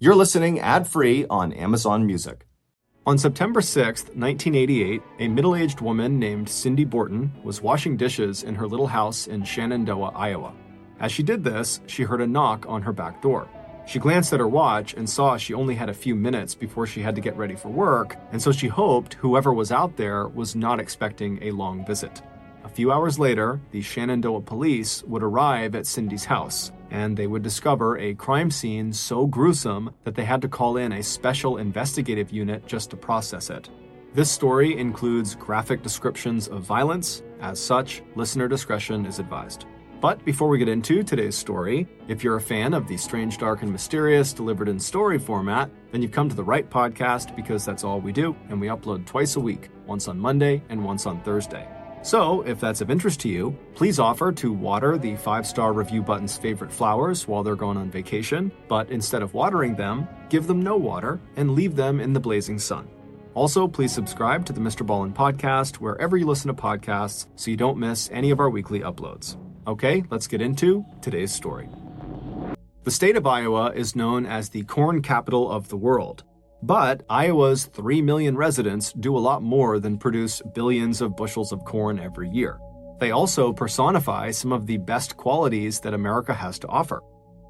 You're listening ad-free on Amazon Music. On September 6, 1988, a middle-aged woman named Cindy Borton was washing dishes in her little house in Shenandoah, Iowa. As she did this, she heard a knock on her back door. She glanced at her watch and saw she only had a few minutes before she had to get ready for work, and so she hoped whoever was out there was not expecting a long visit. A few hours later, the Shenandoah police would arrive at Cindy's house, and they would discover a crime scene so gruesome that they had to call in a special investigative unit just to process it. This story includes graphic descriptions of violence. As such, listener discretion is advised. But before we get into today's story, if you're a fan of the strange, dark, and mysterious delivered in story format, then you've come to the right podcast because that's all we do, and we upload twice a week, once on Monday and once on Thursday. So, if that's of interest to you, please offer to water the 5-star review button's favorite flowers while they're going on vacation, but instead of watering them, give them no water and leave them in the blazing sun. Also, please subscribe to the MrBallen podcast wherever you listen to podcasts so you don't miss any of our weekly uploads. Okay, let's get into today's story. The state of Iowa is known as the corn capital of the world. But Iowa's 3 million residents do a lot more than produce billions of bushels of corn every year. They also personify some of the best qualities that America has to offer.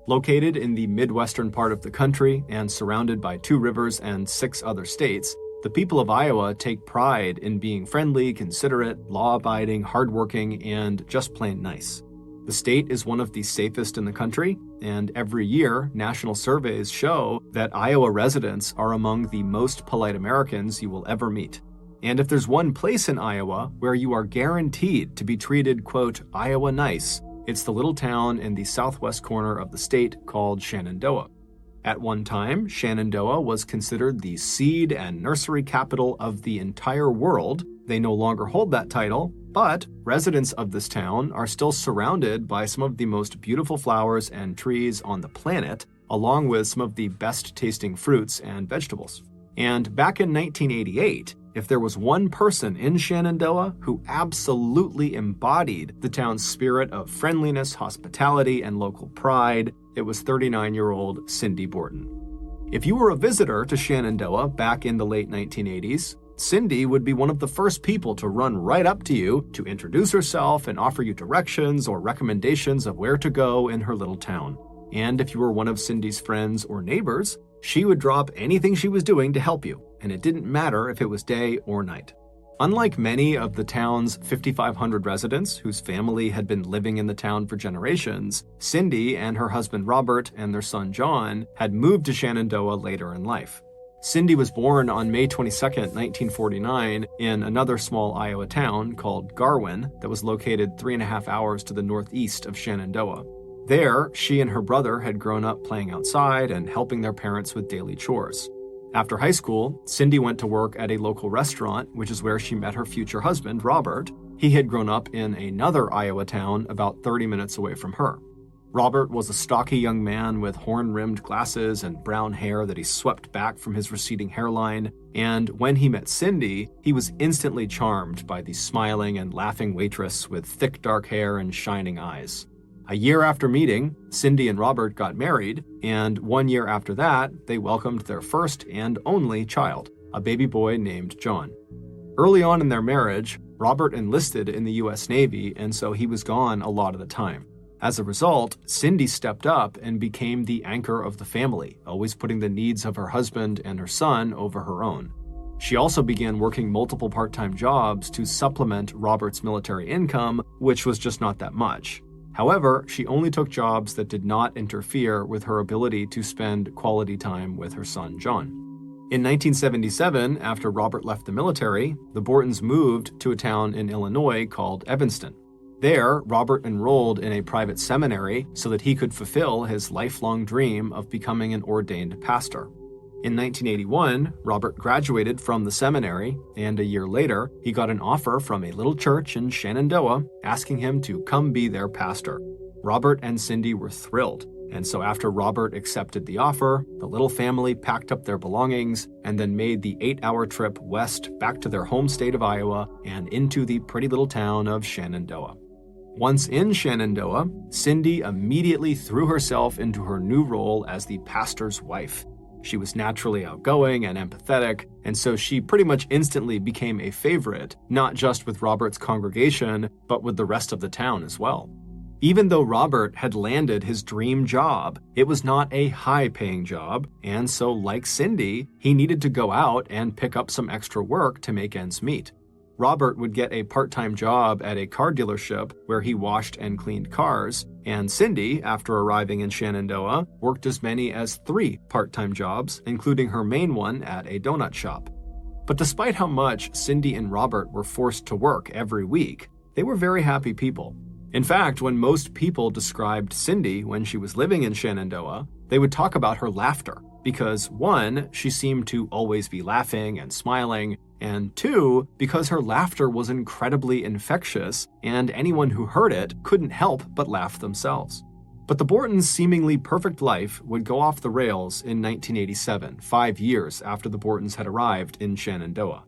Located in the Midwestern part of the country and surrounded by 2 rivers and 6 other states, the people of Iowa take pride in being friendly, considerate, law-abiding, hardworking, and just plain nice. The state is one of the safest in the country, and every year, national surveys show that Iowa residents are among the most polite Americans you will ever meet. And if there's one place in Iowa where you are guaranteed to be treated, quote, Iowa nice, it's the little town in the southwest corner of the state called Shenandoah. At one time, Shenandoah was considered the seed and nursery capital of the entire world. They no longer hold that title, but residents of this town are still surrounded by some of the most beautiful flowers and trees on the planet, along with some of the best-tasting fruits and vegetables. And back in 1988, if there was one person in Shenandoah who absolutely embodied the town's spirit of friendliness, hospitality, and local pride, it was 39-year-old Cindy Borton. If you were a visitor to Shenandoah back in the late 1980s, Cindy would be one of the first people to run right up to you to introduce herself and offer you directions or recommendations of where to go in her little town. And if you were one of Cindy's friends or neighbors, she would drop anything she was doing to help you, and it didn't matter if it was day or night. Unlike many of the town's 5,500 residents whose family had been living in the town for generations, Cindy and her husband Robert and their son John had moved to Shenandoah later in life. Cindy was born on May 22, 1949, in another small Iowa town called Garwin that was located 3.5 hours to the northeast of Shenandoah. There, she and her brother had grown up playing outside and helping their parents with daily chores. After high school, Cindy went to work at a local restaurant, which is where she met her future husband, Robert. He had grown up in another Iowa town about 30 minutes away from her. Robert was a stocky young man with horn-rimmed glasses and brown hair that he swept back from his receding hairline, and when he met Cindy, he was instantly charmed by the smiling and laughing waitress with thick dark hair and shining eyes. A year after meeting, Cindy and Robert got married, and 1 year after that, they welcomed their first and only child, a baby boy named John. Early on in their marriage, Robert enlisted in the U.S. Navy, and so he was gone a lot of the time. As a result, Cindy stepped up and became the anchor of the family, always putting the needs of her husband and her son over her own. She also began working multiple part-time jobs to supplement Robert's military income, which was just not that much. However, she only took jobs that did not interfere with her ability to spend quality time with her son, John. In 1977, after Robert left the military, the Bortons moved to a town in Illinois called Evanston. There, Robert enrolled in a private seminary so that he could fulfill his lifelong dream of becoming an ordained pastor. In 1981, Robert graduated from the seminary, and a year later, he got an offer from a little church in Shenandoah asking him to come be their pastor. Robert and Cindy were thrilled, and so after Robert accepted the offer, the little family packed up their belongings and then made the 8-hour trip west back to their home state of Iowa and into the pretty little town of Shenandoah. Once in Shenandoah, Cindy immediately threw herself into her new role as the pastor's wife. She was naturally outgoing and empathetic, and so she pretty much instantly became a favorite, not just with Robert's congregation, but with the rest of the town as well. Even though Robert had landed his dream job, it was not a high-paying job, and so like Cindy, he needed to go out and pick up some extra work to make ends meet. Robert would get a part-time job at a car dealership where he washed and cleaned cars, and Cindy, after arriving in Shenandoah, worked as many as 3 part-time jobs, including her main one at a donut shop. But despite how much Cindy and Robert were forced to work every week, they were very happy people. In fact, when most people described Cindy when she was living in Shenandoah, they would talk about her laughter, because 1, she seemed to always be laughing and smiling, and 2, because her laughter was incredibly infectious, and anyone who heard it couldn't help but laugh themselves. But the Bortons' seemingly perfect life would go off the rails in 1987, 5 years after the Bortons had arrived in Shenandoah.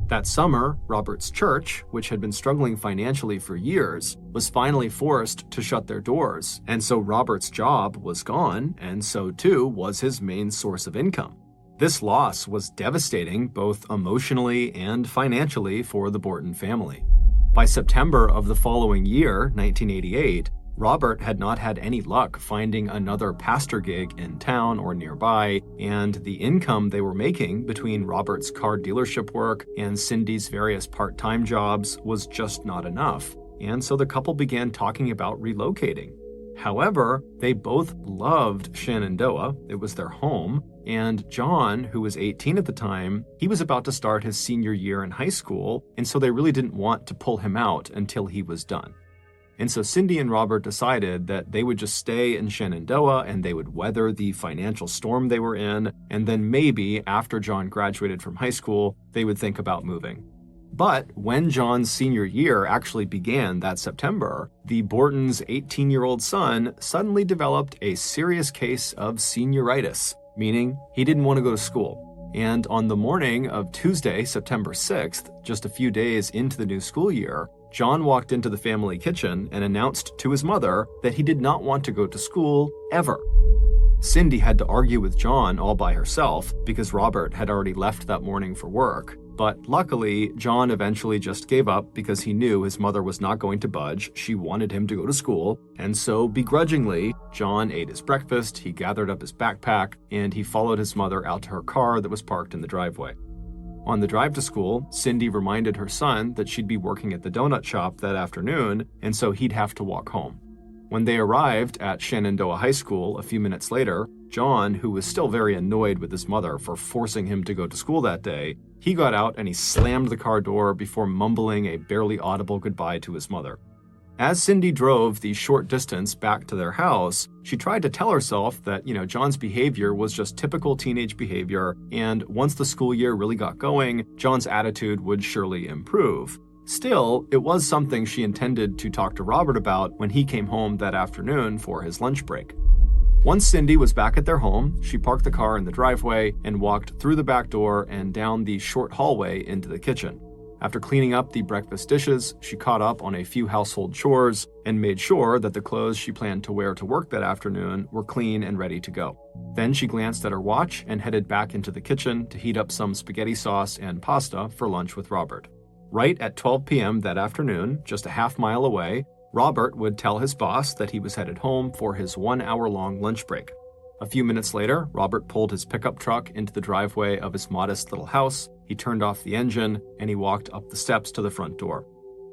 That summer, Robert's church, which had been struggling financially for years, was finally forced to shut their doors, and so Robert's job was gone, and so too was his main source of income. This loss was devastating both emotionally and financially for the Borton family. By September of the following year, 1988, Robert had not had any luck finding another pastor gig in town or nearby, and the income they were making between Robert's car dealership work and Cindy's various part-time jobs was just not enough, and so the couple began talking about relocating. However, they both loved Shenandoah, it was their home, and John, who was 18 at the time, he was about to start his senior year in high school, and so they really didn't want to pull him out until he was done. And so Cindy and Robert decided that they would just stay in Shenandoah and they would weather the financial storm they were in, and then maybe after John graduated from high school, they would think about moving. But when John's senior year actually began that September, the Bortons' 18-year-old son suddenly developed a serious case of senioritis, meaning he didn't want to go to school. And on the morning of Tuesday, September 6th, just a few days into the new school year, John walked into the family kitchen and announced to his mother that he did not want to go to school ever. Cindy had to argue with John all by herself because Robert had already left that morning for work. But luckily, John eventually just gave up because he knew his mother was not going to budge. She wanted him to go to school. And so begrudgingly, John ate his breakfast, he gathered up his backpack, and he followed his mother out to her car that was parked in the driveway. On the drive to school, Cindy reminded her son that she'd be working at the donut shop that afternoon, and so he'd have to walk home. When they arrived at Shenandoah High School a few minutes later, John, who was still very annoyed with his mother for forcing him to go to school that day, he got out and he slammed the car door before mumbling a barely audible goodbye to his mother. As Cindy drove the short distance back to their house, she tried to tell herself that, John's behavior was just typical teenage behavior, and once the school year really got going, John's attitude would surely improve. Still, it was something she intended to talk to Robert about when he came home that afternoon for his lunch break. Once Cindy was back at their home, she parked the car in the driveway and walked through the back door and down the short hallway into the kitchen. After cleaning up the breakfast dishes, she caught up on a few household chores and made sure that the clothes she planned to wear to work that afternoon were clean and ready to go. Then she glanced at her watch and headed back into the kitchen to heat up some spaghetti sauce and pasta for lunch with Robert. Right at 12 p.m. that afternoon, just a half mile away, Robert would tell his boss that he was headed home for his 1-hour-long lunch break. A few minutes later, Robert pulled his pickup truck into the driveway of his modest little house, he turned off the engine, and he walked up the steps to the front door.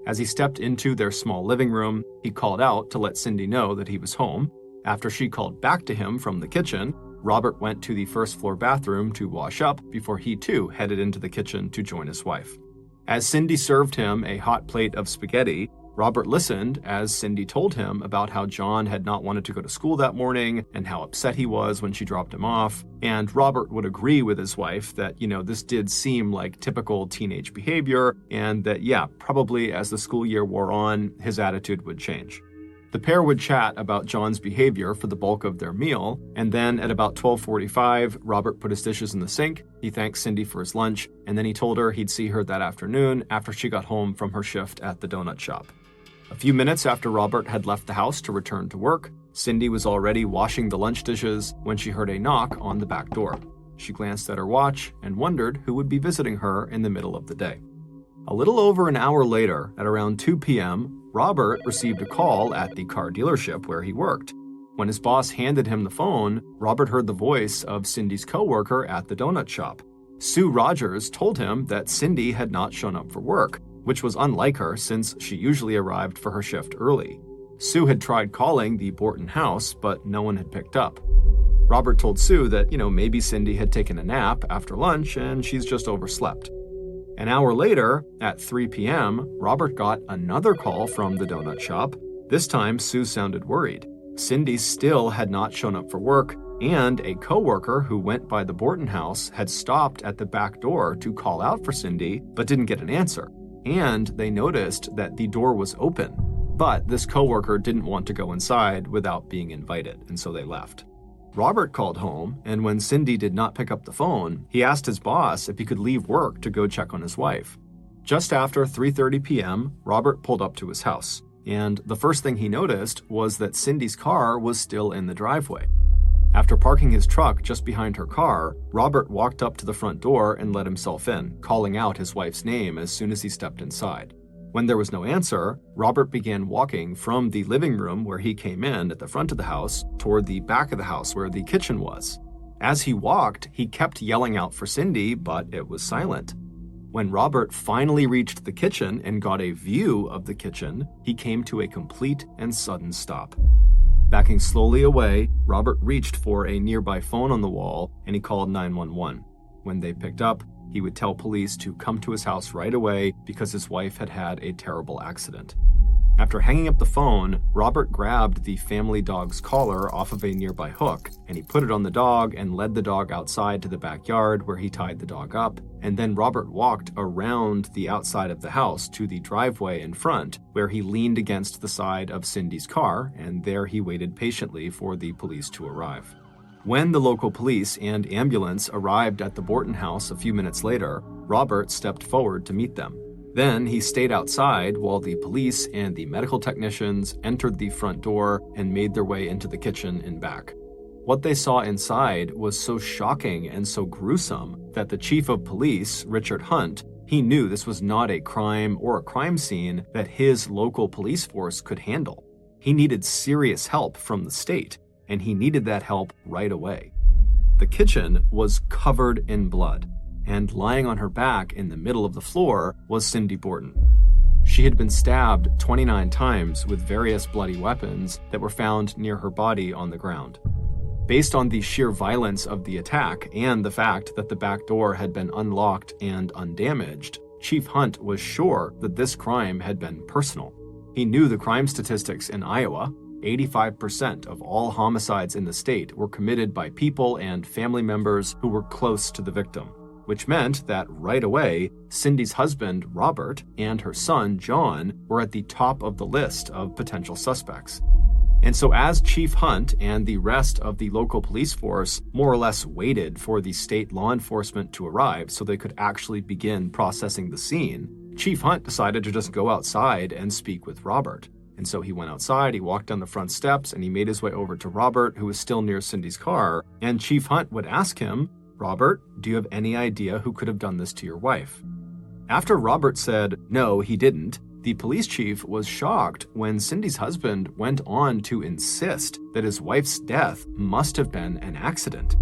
As he stepped into their small living room, he called out to let Cindy know that he was home. After she called back to him from the kitchen, Robert went to the first-floor bathroom to wash up before he too headed into the kitchen to join his wife. As Cindy served him a hot plate of spaghetti, Robert listened as Cindy told him about how John had not wanted to go to school that morning and how upset he was when she dropped him off. And Robert would agree with his wife that, this did seem like typical teenage behavior and that, probably as the school year wore on, his attitude would change. The pair would chat about John's behavior for the bulk of their meal, and then at about 12:45, Robert put his dishes in the sink, he thanked Cindy for his lunch, and then he told her he'd see her that afternoon after she got home from her shift at the donut shop. A few minutes after Robert had left the house to return to work, Cindy was already washing the lunch dishes when she heard a knock on the back door. She glanced at her watch and wondered who would be visiting her in the middle of the day. A little over an hour later, at around 2 p.m., Robert received a call at the car dealership where he worked. When his boss handed him the phone, Robert heard the voice of Cindy's coworker at the donut shop. Sue Rogers told him that Cindy had not shown up for work, which was unlike her since she usually arrived for her shift early. Sue had tried calling the Borton house, but no one had picked up. Robert told Sue that, maybe Cindy had taken a nap after lunch and she's just overslept. An hour later, at 3 p.m., Robert got another call from the donut shop. This time, Sue sounded worried. Cindy still had not shown up for work, and a coworker who went by the Borton house had stopped at the back door to call out for Cindy, but didn't get an answer. And they noticed that the door was open. But this coworker didn't want to go inside without being invited, and so they left. Robert called home, and when Cindy did not pick up the phone, he asked his boss if he could leave work to go check on his wife. Just after 3:30 p.m., Robert pulled up to his house, and the first thing he noticed was that Cindy's car was still in the driveway. After parking his truck just behind her car, Robert walked up to the front door and let himself in, calling out his wife's name as soon as he stepped inside. When there was no answer, Robert began walking from the living room where he came in at the front of the house toward the back of the house where the kitchen was. As he walked, he kept yelling out for Cindy, but it was silent. When Robert finally reached the kitchen and got a view of the kitchen, he came to a complete and sudden stop. Backing slowly away, Robert reached for a nearby phone on the wall and he called 911. When they picked up, he would tell police to come to his house right away because his wife had had a terrible accident. After hanging up the phone, Robert grabbed the family dog's collar off of a nearby hook, and he put it on the dog and led the dog outside to the backyard where he tied the dog up, and then Robert walked around the outside of the house to the driveway in front, where he leaned against the side of Cindy's car, and there he waited patiently for the police to arrive. When the local police and ambulance arrived at the Borton house a few minutes later, Robert stepped forward to meet them. Then he stayed outside while the police and the medical technicians entered the front door and made their way into the kitchen and back. What they saw inside was so shocking and so gruesome that the chief of police, Richard Hunt, he knew this was not a crime or a crime scene that his local police force could handle. He needed serious help from the state, and he needed that help right away. The kitchen was covered in blood, and lying on her back in the middle of the floor was Cindy Borton. She had been stabbed 29 times with various bloody weapons that were found near her body on the ground. Based on the sheer violence of the attack and the fact that the back door had been unlocked and undamaged, Chief Hunt was sure that this crime had been personal. He knew the crime statistics in Iowa. 85% of all homicides in the state were committed by people and family members who were close to the victim, which meant that right away, Cindy's husband, Robert, and her son, John, were at the top of the list of potential suspects. And so as Chief Hunt and the rest of the local police force more or less waited for the state law enforcement to arrive so they could actually begin processing the scene, Chief Hunt decided to just go outside and speak with Robert. And so he went outside, he walked down the front steps, and he made his way over to Robert, who was still near Cindy's car. And Chief Hunt would ask him, "Robert, do you have any idea who could have done this to your wife?" After Robert said, no, he didn't, the police chief was shocked when Cindy's husband went on to insist that his wife's death must have been an accident.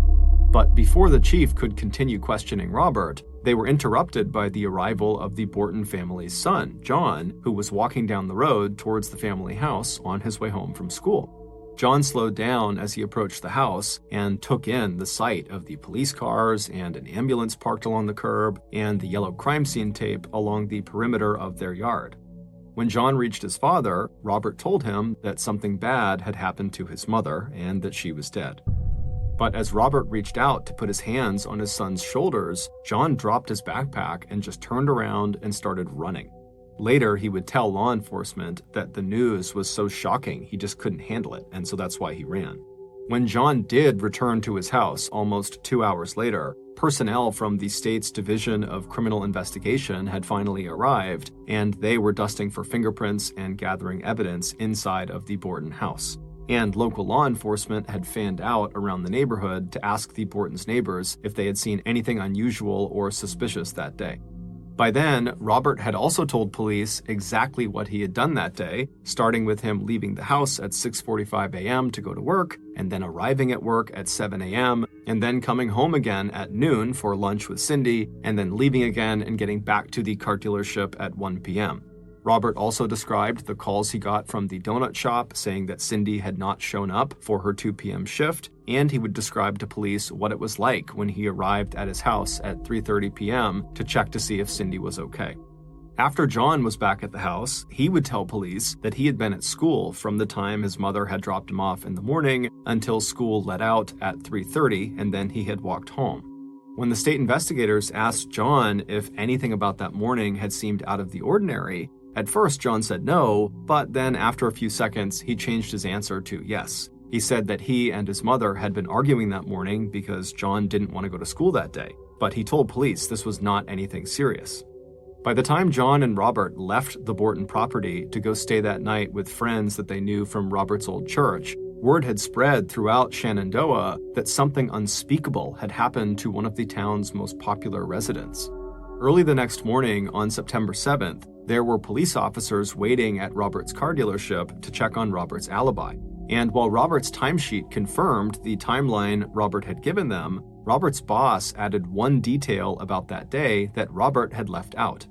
But before the chief could continue questioning Robert, they were interrupted by the arrival of the Borton family's son, John, who was walking down the road towards the family house on his way home from school. John slowed down as he approached the house and took in the sight of the police cars and an ambulance parked along the curb and the yellow crime scene tape along the perimeter of their yard. When John reached his father, Robert told him that something bad had happened to his mother and that she was dead. But as Robert reached out to put his hands on his son's shoulders, John dropped his backpack and just turned around and started running. Later, he would tell law enforcement that the news was so shocking he just couldn't handle it, and so that's why he ran. When John did return to his house almost 2 hours later, personnel from the state's Division of Criminal Investigation had finally arrived, and they were dusting for fingerprints and gathering evidence inside of the Borton house. and local law enforcement had fanned out around the neighborhood to ask the Bortons' neighbors if they had seen anything unusual or suspicious that day. By then, Robert had also told police exactly what he had done that day, starting with him leaving the house at 6:45 a.m. to go to work, and then arriving at work at 7 a.m., and then coming home again at noon for lunch with Cindy, and then leaving again and getting back to the car dealership at 1 p.m. Robert also described the calls he got from the donut shop saying that Cindy had not shown up for her 2 p.m. shift, and he would describe to police what it was like when he arrived at his house at 3:30 p.m. to check to see if Cindy was okay. After John was back at the house, he would tell police that he had been at school from the time his mother had dropped him off in the morning until school let out at 3:30, and then he had walked home. When the state investigators asked John if anything about that morning had seemed out of the ordinary, at first John said no, but then after a few seconds, he changed his answer to yes. He said that he and his mother had been arguing that morning because John didn't want to go to school that day, but he told police this was not anything serious. By the time John and Robert left the Borton property to go stay that night with friends that they knew from Robert's old church, word had spread throughout Shenandoah that something unspeakable had happened to one of the town's most popular residents. Early the next morning on September 7th, there were police officers waiting at Robert's car dealership to check on Robert's alibi. And while Robert's timesheet confirmed the timeline Robert had given them, Robert's boss added one detail about that day that Robert had left out.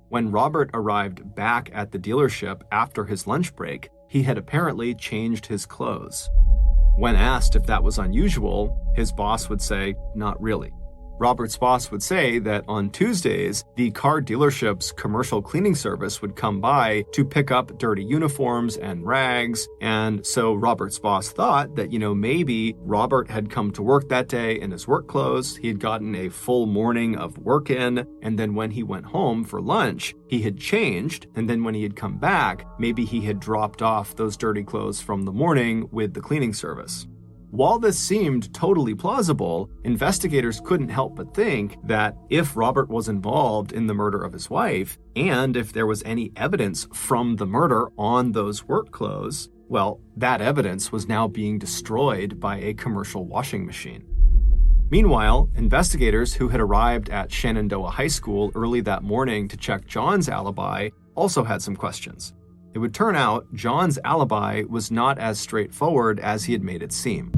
When Robert arrived back at the dealership after his lunch break, he had apparently changed his clothes. When asked if that was unusual, his boss would say, "Not really." Robert's boss would say that on Tuesdays, the car dealership's commercial cleaning service would come by to pick up dirty uniforms and rags, and so Robert's boss thought that, maybe Robert had come to work that day in his work clothes, he had gotten a full morning of work in, and then when he went home for lunch, he had changed, and then when he had come back, maybe he had dropped off those dirty clothes from the morning with the cleaning service. While this seemed totally plausible, investigators couldn't help but think that if Robert was involved in the murder of his wife, and if there was any evidence from the murder on those work clothes, well, that evidence was now being destroyed by a commercial washing machine. Meanwhile, investigators who had arrived at Shenandoah High School early that morning to check John's alibi also had some questions. It would turn out John's alibi was not as straightforward as he had made it seem.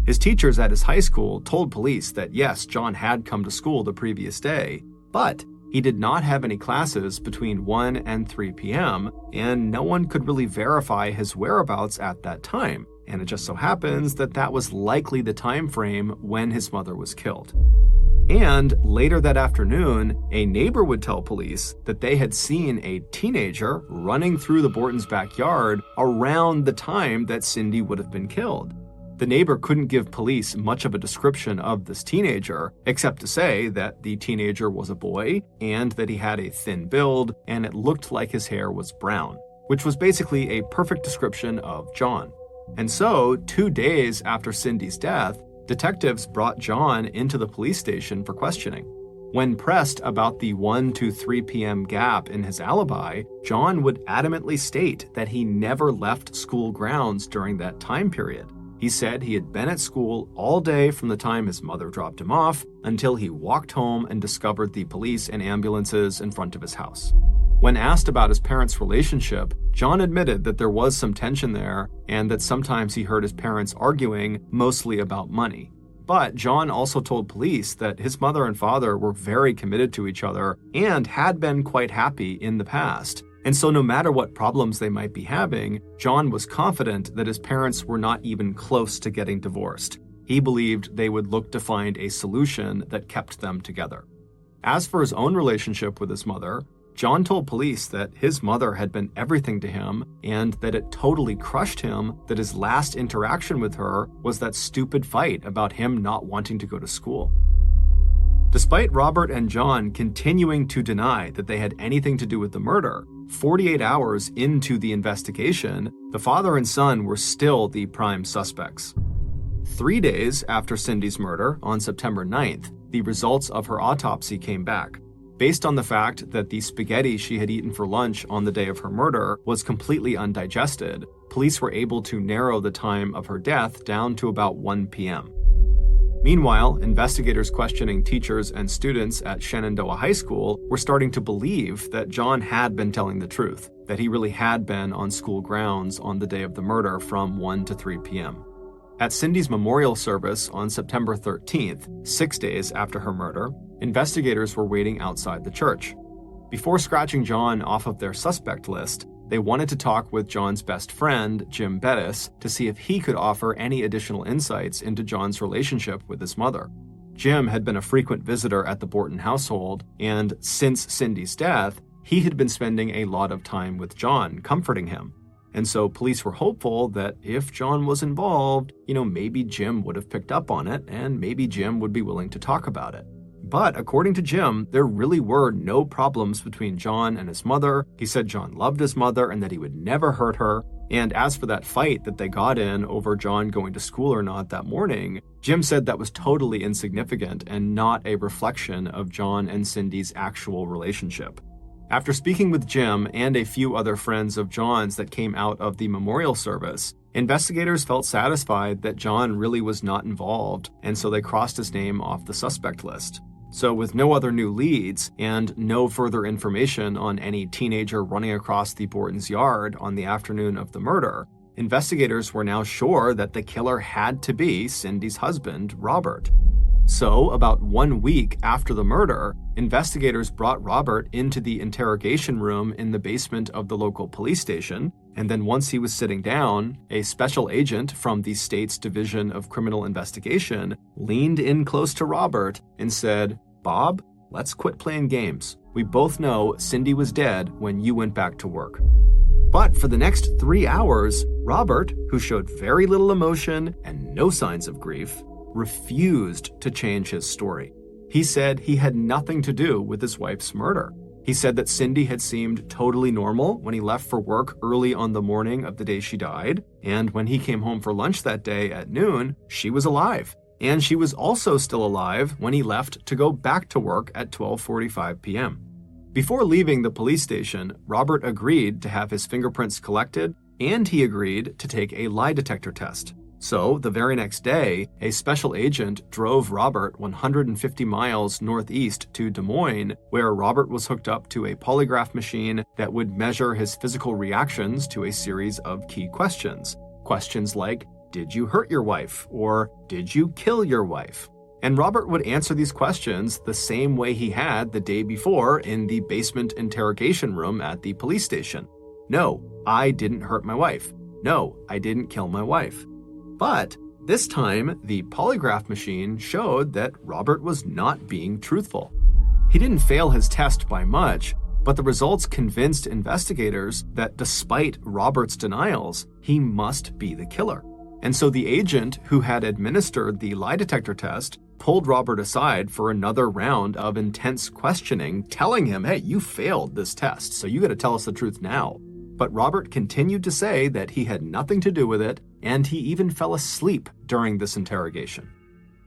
His teachers at his high school told police that yes, John had come to school the previous day, but he did not have any classes between 1 and 3 p.m., and no one could really verify his whereabouts at that time, and it just so happens that that was likely the time frame when his mother was killed. And later that afternoon, a neighbor would tell police that they had seen a teenager running through the Bortons' backyard around the time that Cindy would have been killed. The neighbor couldn't give police much of a description of this teenager, except to say that the teenager was a boy and that he had a thin build and it looked like his hair was brown, which was basically a perfect description of John. And so, 2 days after Cindy's death, detectives brought John into the police station for questioning. When pressed about the 1 to 3 p.m. gap in his alibi, John would adamantly state that he never left school grounds during that time period. He said he had been at school all day from the time his mother dropped him off until he walked home and discovered the police and ambulances in front of his house. When asked about his parents' relationship, John admitted that there was some tension there and that sometimes he heard his parents arguing, mostly about money. But John also told police that his mother and father were very committed to each other and had been quite happy in the past. And so no matter what problems they might be having, John was confident that his parents were not even close to getting divorced. He believed they would look to find a solution that kept them together. As for his own relationship with his mother, John told police that his mother had been everything to him and that it totally crushed him that his last interaction with her was that stupid fight about him not wanting to go to school. Despite Robert and John continuing to deny that they had anything to do with the murder, 48 hours into the investigation, the father and son were still the prime suspects. 3 days after Cindy's murder, on September 9th, the results of her autopsy came back. Based on the fact that the spaghetti she had eaten for lunch on the day of her murder was completely undigested, police were able to narrow the time of her death down to about 1 p.m. Meanwhile, investigators questioning teachers and students at Shenandoah High School were starting to believe that John had been telling the truth, that he really had been on school grounds on the day of the murder from 1 to 3 p.m. At Cindy's memorial service on September 13th, 6 days after her murder, investigators were waiting outside the church. Before scratching John off of their suspect list, they wanted to talk with John's best friend, Jim Bettis, to see if he could offer any additional insights into John's relationship with his mother. Jim had been a frequent visitor at the Borton household, and since Cindy's death, he had been spending a lot of time with John, comforting him. And so police were hopeful that if John was involved, maybe Jim would have picked up on it, and maybe Jim would be willing to talk about it. But according to Jim, there really were no problems between John and his mother. He said John loved his mother and that he would never hurt her. And as for that fight that they got in over John going to school or not that morning, Jim said that was totally insignificant and not a reflection of John and Cindy's actual relationship. After speaking with Jim and a few other friends of John's that came out of the memorial service, investigators felt satisfied that John really was not involved, and so they crossed his name off the suspect list. So with no other new leads and no further information on any teenager running across the Borton's yard on the afternoon of the murder, investigators were now sure that the killer had to be Cindy's husband, Robert. So, about 1 week after the murder, investigators brought Robert into the interrogation room in the basement of the local police station, and then once he was sitting down, a special agent from the state's Division of Criminal Investigation leaned in close to Robert and said, "Bob, let's quit playing games. We both know Cindy was dead when you went back to work." But for the next 3 hours, Robert, who showed very little emotion and no signs of grief, refused to change his story. He said he had nothing to do with his wife's murder. He said that Cindy had seemed totally normal when he left for work early on the morning of the day she died, and when he came home for lunch that day at noon, she was alive. And she was also still alive when he left to go back to work at 12:45 p.m. Before leaving the police station, Robert agreed to have his fingerprints collected, and he agreed to take a lie detector test. So, the very next day, a special agent drove Robert 150 miles northeast to Des Moines, where Robert was hooked up to a polygraph machine that would measure his physical reactions to a series of key questions. Questions like, "Did you hurt your wife?" or "Did you kill your wife?" And Robert would answer these questions the same way he had the day before in the basement interrogation room at the police station. "No, I didn't hurt my wife. No, I didn't kill my wife." But this time, the polygraph machine showed that Robert was not being truthful. He didn't fail his test by much, but the results convinced investigators that despite Robert's denials, he must be the killer. And so the agent who had administered the lie detector test pulled Robert aside for another round of intense questioning, telling him, "Hey, you failed this test, so you got to tell us the truth now." But Robert continued to say that he had nothing to do with it, and he even fell asleep during this interrogation.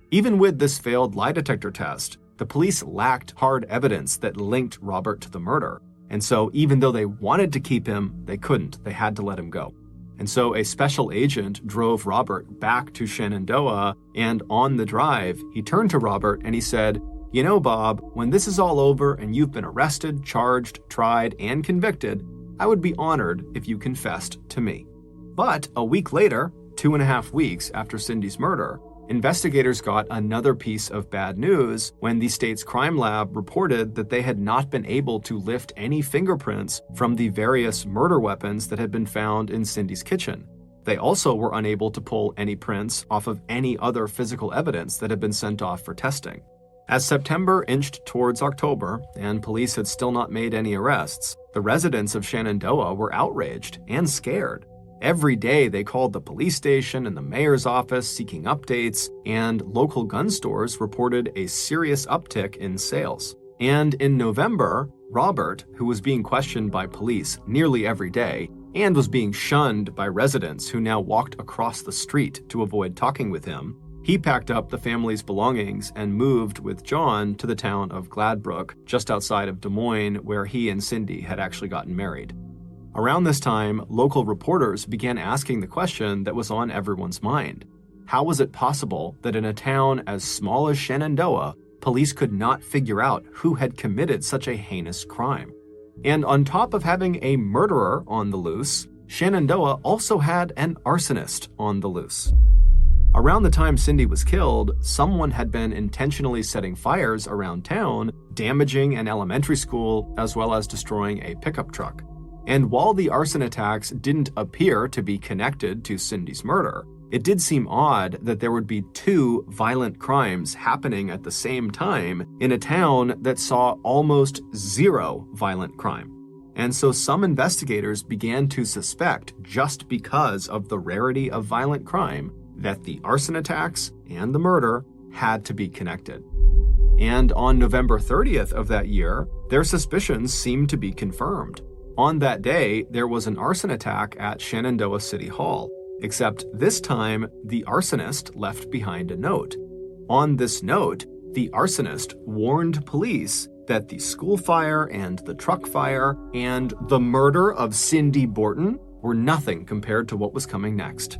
Even with this failed lie detector test, the police lacked hard evidence that linked Robert to the murder. And so even though they wanted to keep him, they couldn't. They had to let him go. And so a special agent drove Robert back to Shenandoah, and on the drive, he turned to Robert and he said, "You know, Bob, when this is all over and you've been arrested, charged, tried, and convicted, I would be honored if you confessed to me." But a week later, 2.5 weeks after Cindy's murder, investigators got another piece of bad news when the state's crime lab reported that they had not been able to lift any fingerprints from the various murder weapons that had been found in Cindy's kitchen. They also were unable to pull any prints off of any other physical evidence that had been sent off for testing. As September inched towards October, and police had still not made any arrests, the residents of Shenandoah were outraged and scared. Every day they called the police station and the mayor's office seeking updates, and local gun stores reported a serious uptick in sales. And in November, Robert, who was being questioned by police nearly every day, and was being shunned by residents who now walked across the street to avoid talking with him, he packed up the family's belongings and moved with John to the town of Gladbrook, just outside of Des Moines, where he and Cindy had actually gotten married. Around this time, local reporters began asking the question that was on everyone's mind. How was it possible that in a town as small as Shenandoah, police could not figure out who had committed such a heinous crime? And on top of having a murderer on the loose, Shenandoah also had an arsonist on the loose. Around the time Cindy was killed, someone had been intentionally setting fires around town, damaging an elementary school, as well as destroying a pickup truck. And while the arson attacks didn't appear to be connected to Cindy's murder, it did seem odd that there would be two violent crimes happening at the same time in a town that saw almost zero violent crime. And so some investigators began to suspect, just because of the rarity of violent crime, that the arson attacks and the murder had to be connected. And on November 30th of that year, their suspicions seemed to be confirmed. On that day, there was an arson attack at Shenandoah City Hall, except this time, the arsonist left behind a note. On this note, the arsonist warned police that the school fire and the truck fire and the murder of Cindy Borton were nothing compared to what was coming next.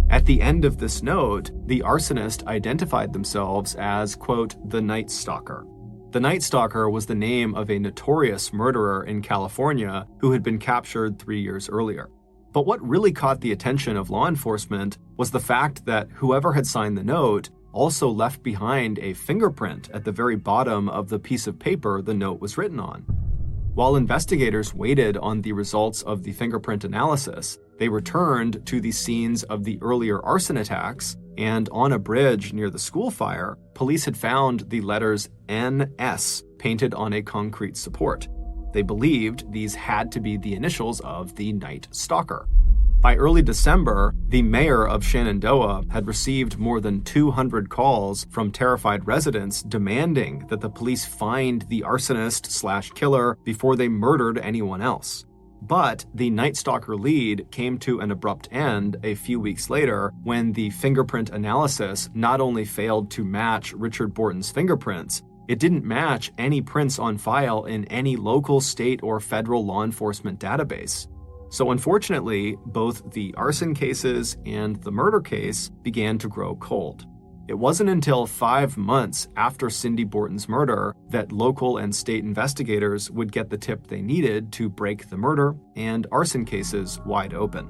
At the end of this note, the arsonist identified themselves as, quote, the Night Stalker. The Night Stalker was the name of a notorious murderer in California who had been captured 3 years earlier. But what really caught the attention of law enforcement was the fact that whoever had signed the note also left behind a fingerprint at the very bottom of the piece of paper the note was written on. While investigators waited on the results of the fingerprint analysis, they returned to the scenes of the earlier arson attacks, and on a bridge near the school fire, police had found the letters NS painted on a concrete support. They believed these had to be the initials of the Night Stalker. By early December, the mayor of Shenandoah had received more than 200 calls from terrified residents demanding that the police find the arsonist/killer before they murdered anyone else. But the Night Stalker lead came to an abrupt end a few weeks later when the fingerprint analysis not only failed to match Richard Borton's fingerprints, it didn't match any prints on file in any local, state, or federal law enforcement database. So unfortunately, both the arson cases and the murder case began to grow cold. It wasn't until 5 months after Cindy Borton's murder that local and state investigators would get the tip they needed to break the murder and arson cases wide open.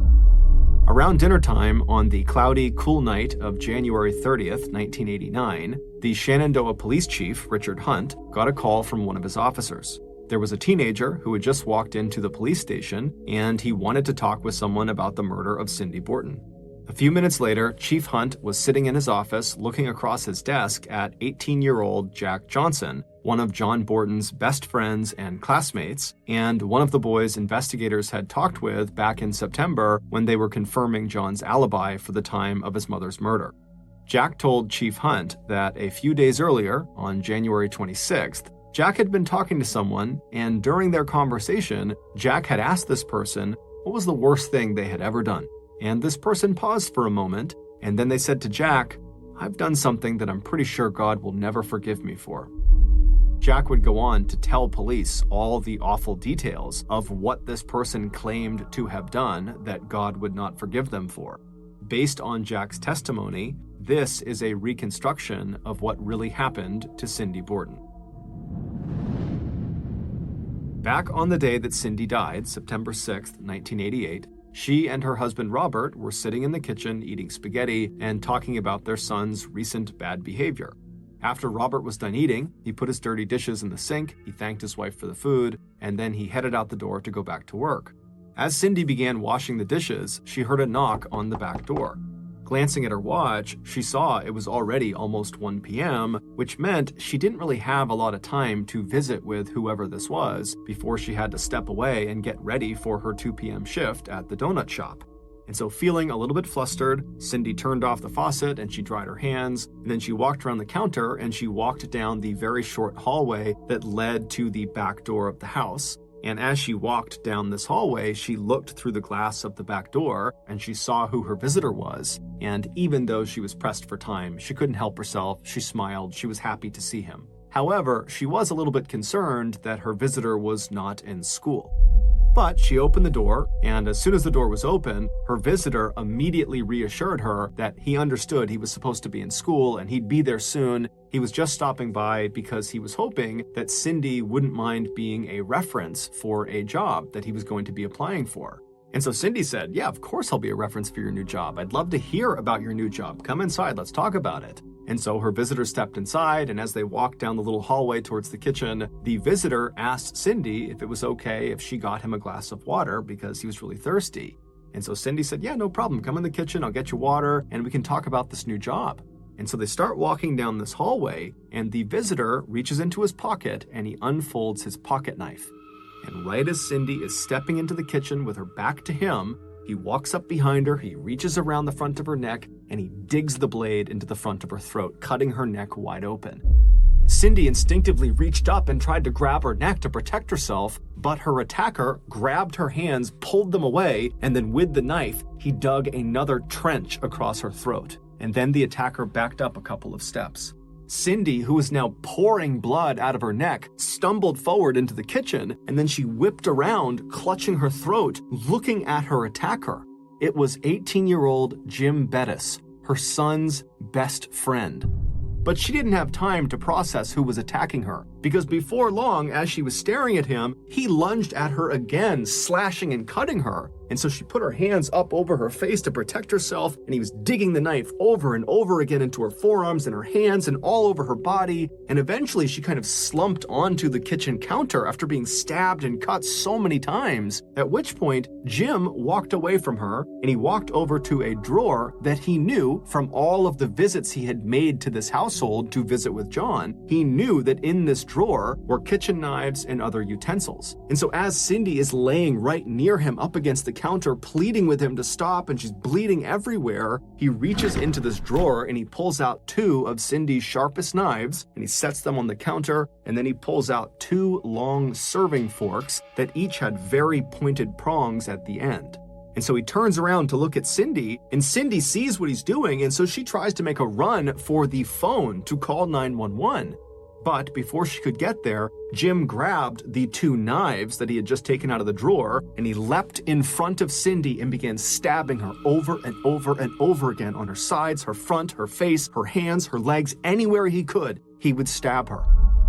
Around dinner time on the cloudy, cool night of January 30th, 1989, the Shenandoah police chief, Richard Hunt, got a call from one of his officers. There was a teenager who had just walked into the police station, and he wanted to talk with someone about the murder of Cindy Borton. A few minutes later, Chief Hunt was sitting in his office looking across his desk at 18-year-old Jack Johnson, one of John Borton's best friends and classmates, and one of the boys investigators had talked with back in September when they were confirming John's alibi for the time of his mother's murder. Jack told Chief Hunt that a few days earlier, on January 26th, Jack had been talking to someone, and during their conversation, Jack had asked this person what was the worst thing they had ever done. And this person paused for a moment, and then they said to Jack, "I've done something that I'm pretty sure God will never forgive me for." Jack would go on to tell police all the awful details of what this person claimed to have done that God would not forgive them for. Based on Jack's testimony, this is a reconstruction of what really happened to Cindy Borton. Back on the day that Cindy died, September 6th, 1988, she and her husband Robert were sitting in the kitchen eating spaghetti and talking about their son's recent bad behavior. After Robert was done eating, he put his dirty dishes in the sink, he thanked his wife for the food, and then he headed out the door to go back to work. As Cindy began washing the dishes, she heard a knock on the back door. Glancing at her watch, she saw it was already almost 1 p.m., which meant she didn't really have a lot of time to visit with whoever this was before she had to step away and get ready for her 2 p.m. shift at the donut shop. And so feeling a little bit flustered, Cindy turned off the faucet and she dried her hands, and then she walked around the counter and she walked down the very short hallway that led to the back door of the house. And as she walked down this hallway, she looked through the glass of the back door and she saw who her visitor was. And even though she was pressed for time, she couldn't help herself. She smiled. She was happy to see him. However, she was a little bit concerned that her visitor was not in school. But she opened the door, and as soon as the door was open, her visitor immediately reassured her that he understood he was supposed to be in school and he'd be there soon. He was just stopping by because he was hoping that Cindy wouldn't mind being a reference for a job that he was going to be applying for. And so Cindy said, "Yeah, of course I'll be a reference for your new job. I'd love to hear about your new job. Come inside, let's talk about it." And so her visitor stepped inside, and as they walked down the little hallway towards the kitchen, the visitor asked Cindy if it was okay if she got him a glass of water because he was really thirsty. And so Cindy said, "Yeah, no problem. Come in the kitchen, I'll get you water, and we can talk about this new job." And so they start walking down this hallway, and the visitor reaches into his pocket and he unfolds his pocket knife. And right as Cindy is stepping into the kitchen with her back to him, he walks up behind her, he reaches around the front of her neck, and he digs the blade into the front of her throat, cutting her neck wide open. Cindy instinctively reached up and tried to grab her neck to protect herself, but her attacker grabbed her hands, pulled them away, and then with the knife, he dug another trench across her throat. And then the attacker backed up a couple of steps. Cindy, who was now pouring blood out of her neck, stumbled forward into the kitchen, and then she whipped around, clutching her throat, looking at her attacker. It was 18-year-old Jim Bettis, her son's best friend. But she didn't have time to process who was attacking her, because before long, as she was staring at him, he lunged at her again, slashing and cutting her. And so she put her hands up over her face to protect herself, and he was digging the knife over and over again into her forearms and her hands and all over her body. And eventually she kind of slumped onto the kitchen counter after being stabbed and cut so many times, at which point Jim walked away from her and he walked over to a drawer that he knew from all of the visits he had made to this household to visit with John. He knew that in this drawer were kitchen knives and other utensils. And so as Cindy is laying right near him up against the counter, pleading with him to stop, and she's bleeding everywhere, he reaches into this drawer and he pulls out two of Cindy's sharpest knives and he sets them on the counter, and then he pulls out two long serving forks that each had very pointed prongs at the end. And so he turns around to look at Cindy, and Cindy sees what he's doing, and so she tries to make a run for the phone to call 911. But before she could get there, Jim grabbed the two knives that he had just taken out of the drawer, and he leapt in front of Cindy and began stabbing her over and over and over again on her sides, her front, her face, her hands, her legs, anywhere he could, he would stab her.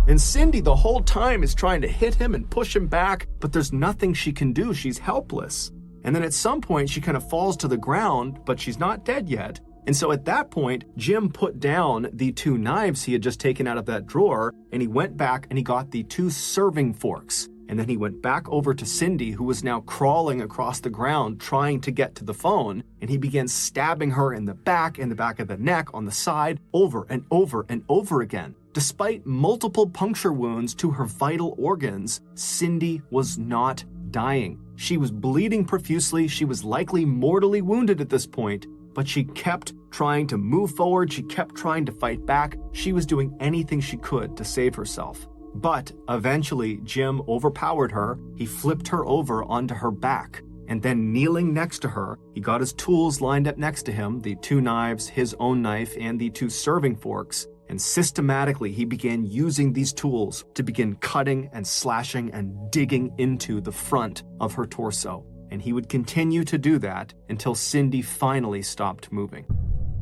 And Cindy the whole time is trying to hit him and push him back, but there's nothing she can do. She's helpless. And then at some point, she kind of falls to the ground, but she's not dead yet. And so at that point, Jim put down the two knives he had just taken out of that drawer, and he went back and he got the two serving forks. And then he went back over to Cindy, who was now crawling across the ground trying to get to the phone, and he began stabbing her in the back of the neck, on the side, over and over and over again. Despite multiple puncture wounds to her vital organs, Cindy was not dying. She was bleeding profusely. She was likely mortally wounded at this point, but she kept trying to move forward. She kept trying to fight back. She was doing anything she could to save herself. But eventually, Jim overpowered her. He flipped her over onto her back. And then kneeling next to her, he got his tools lined up next to him, the two knives, his own knife, and the two serving forks. And systematically, he began using these tools to begin cutting and slashing and digging into the front of her torso. And he would continue to do that until Cindy finally stopped moving.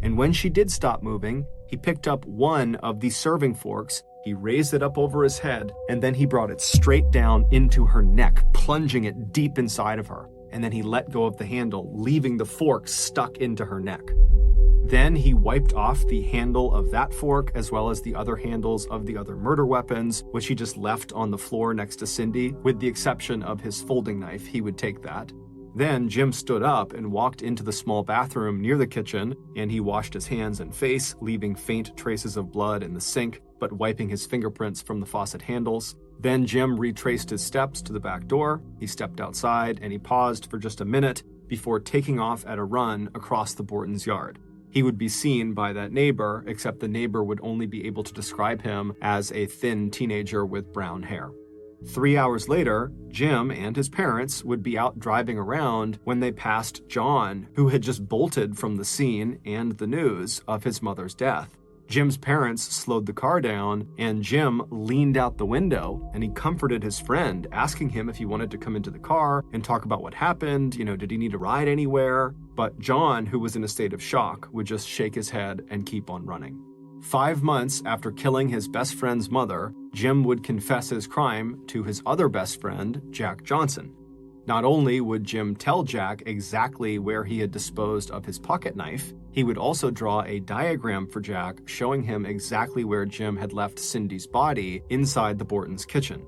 And when she did stop moving, he picked up one of the serving forks, he raised it up over his head, and then he brought it straight down into her neck, plunging it deep inside of her. And then he let go of the handle, leaving the fork stuck into her neck. Then he wiped off the handle of that fork as well as the other handles of the other murder weapons, which he just left on the floor next to Cindy, with the exception of his folding knife. He would take that. Then Jim stood up and walked into the small bathroom near the kitchen, and he washed his hands and face, leaving faint traces of blood in the sink, but wiping his fingerprints from the faucet handles. Then Jim retraced his steps to the back door. He stepped outside and he paused for just a minute before taking off at a run across the Bortons' yard. He would be seen by that neighbor, except the neighbor would only be able to describe him as a thin teenager with brown hair. 3 hours later, Jim and his parents would be out driving around when they passed John, who had just bolted from the scene and the news of his mother's death. Jim's parents slowed the car down, and Jim leaned out the window and he comforted his friend, asking him if he wanted to come into the car and talk about what happened. Did he need a ride anywhere? But John, who was in a state of shock, would just shake his head and keep on running. 5 months after killing his best friend's mother, Jim would confess his crime to his other best friend, Jack Johnson. Not only would Jim tell Jack exactly where he had disposed of his pocket knife, he would also draw a diagram for Jack showing him exactly where Jim had left Cindy's body inside the Bortons' kitchen.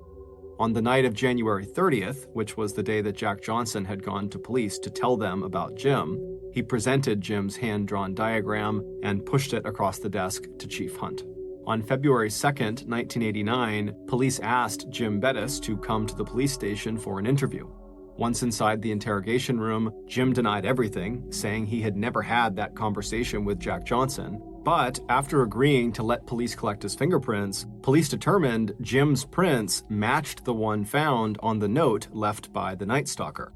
On the night of January 30th, which was the day that Jack Johnson had gone to police to tell them about Jim, he presented Jim's hand-drawn diagram and pushed it across the desk to Chief Hunt. On February 2nd, 1989, police asked Jim Bettis to come to the police station for an interview. Once inside the interrogation room, Jim denied everything, saying he had never had that conversation with Jack Johnson. But after agreeing to let police collect his fingerprints, police determined Jim's prints matched the one found on the note left by the Night Stalker.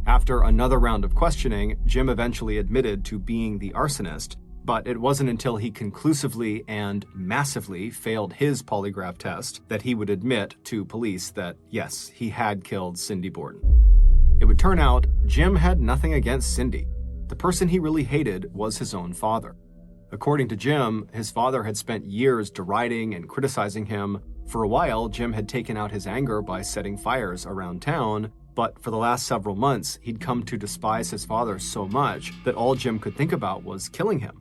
After another round of questioning, Jim eventually admitted to being the arsonist, but it wasn't until he conclusively and massively failed his polygraph test that he would admit to police that, yes, he had killed Cindy Borton. It would turn out Jim had nothing against Cindy. The person he really hated was his own father. According to Jim, his father had spent years deriding and criticizing him. For a while, Jim had taken out his anger by setting fires around town, but for the last several months, he'd come to despise his father so much that all Jim could think about was killing him.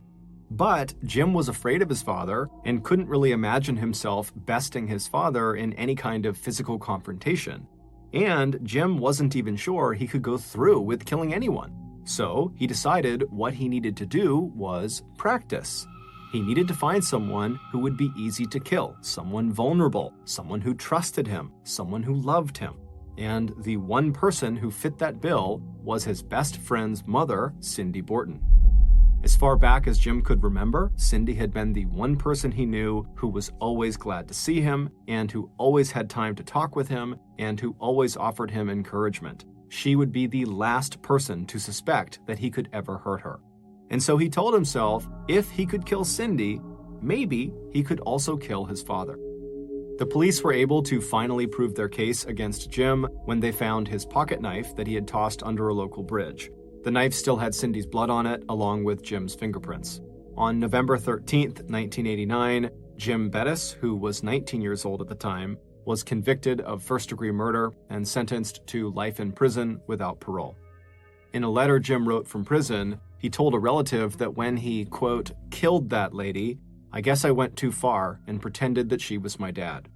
But Jim was afraid of his father and couldn't really imagine himself besting his father in any kind of physical confrontation. And Jim wasn't even sure he could go through with killing anyone. So he decided what he needed to do was practice. He needed to find someone who would be easy to kill, someone vulnerable, someone who trusted him, someone who loved him. And the one person who fit that bill was his best friend's mother, Cindy Borton. As far back as Jim could remember, Cindy had been the one person he knew who was always glad to see him, and who always had time to talk with him, and who always offered him encouragement. She would be the last person to suspect that he could ever hurt her. And so he told himself, if he could kill Cindy, maybe he could also kill his father. The police were able to finally prove their case against Jim when they found his pocket knife that he had tossed under a local bridge. The knife still had Cindy's blood on it, along with Jim's fingerprints. On November 13th, 1989, Jim Bettis, who was 19 years old at the time, was convicted of first-degree murder and sentenced to life in prison without parole. In a letter Jim wrote from prison, he told a relative that when he, quote, killed that lady, I guess I went too far and pretended that she was my dad.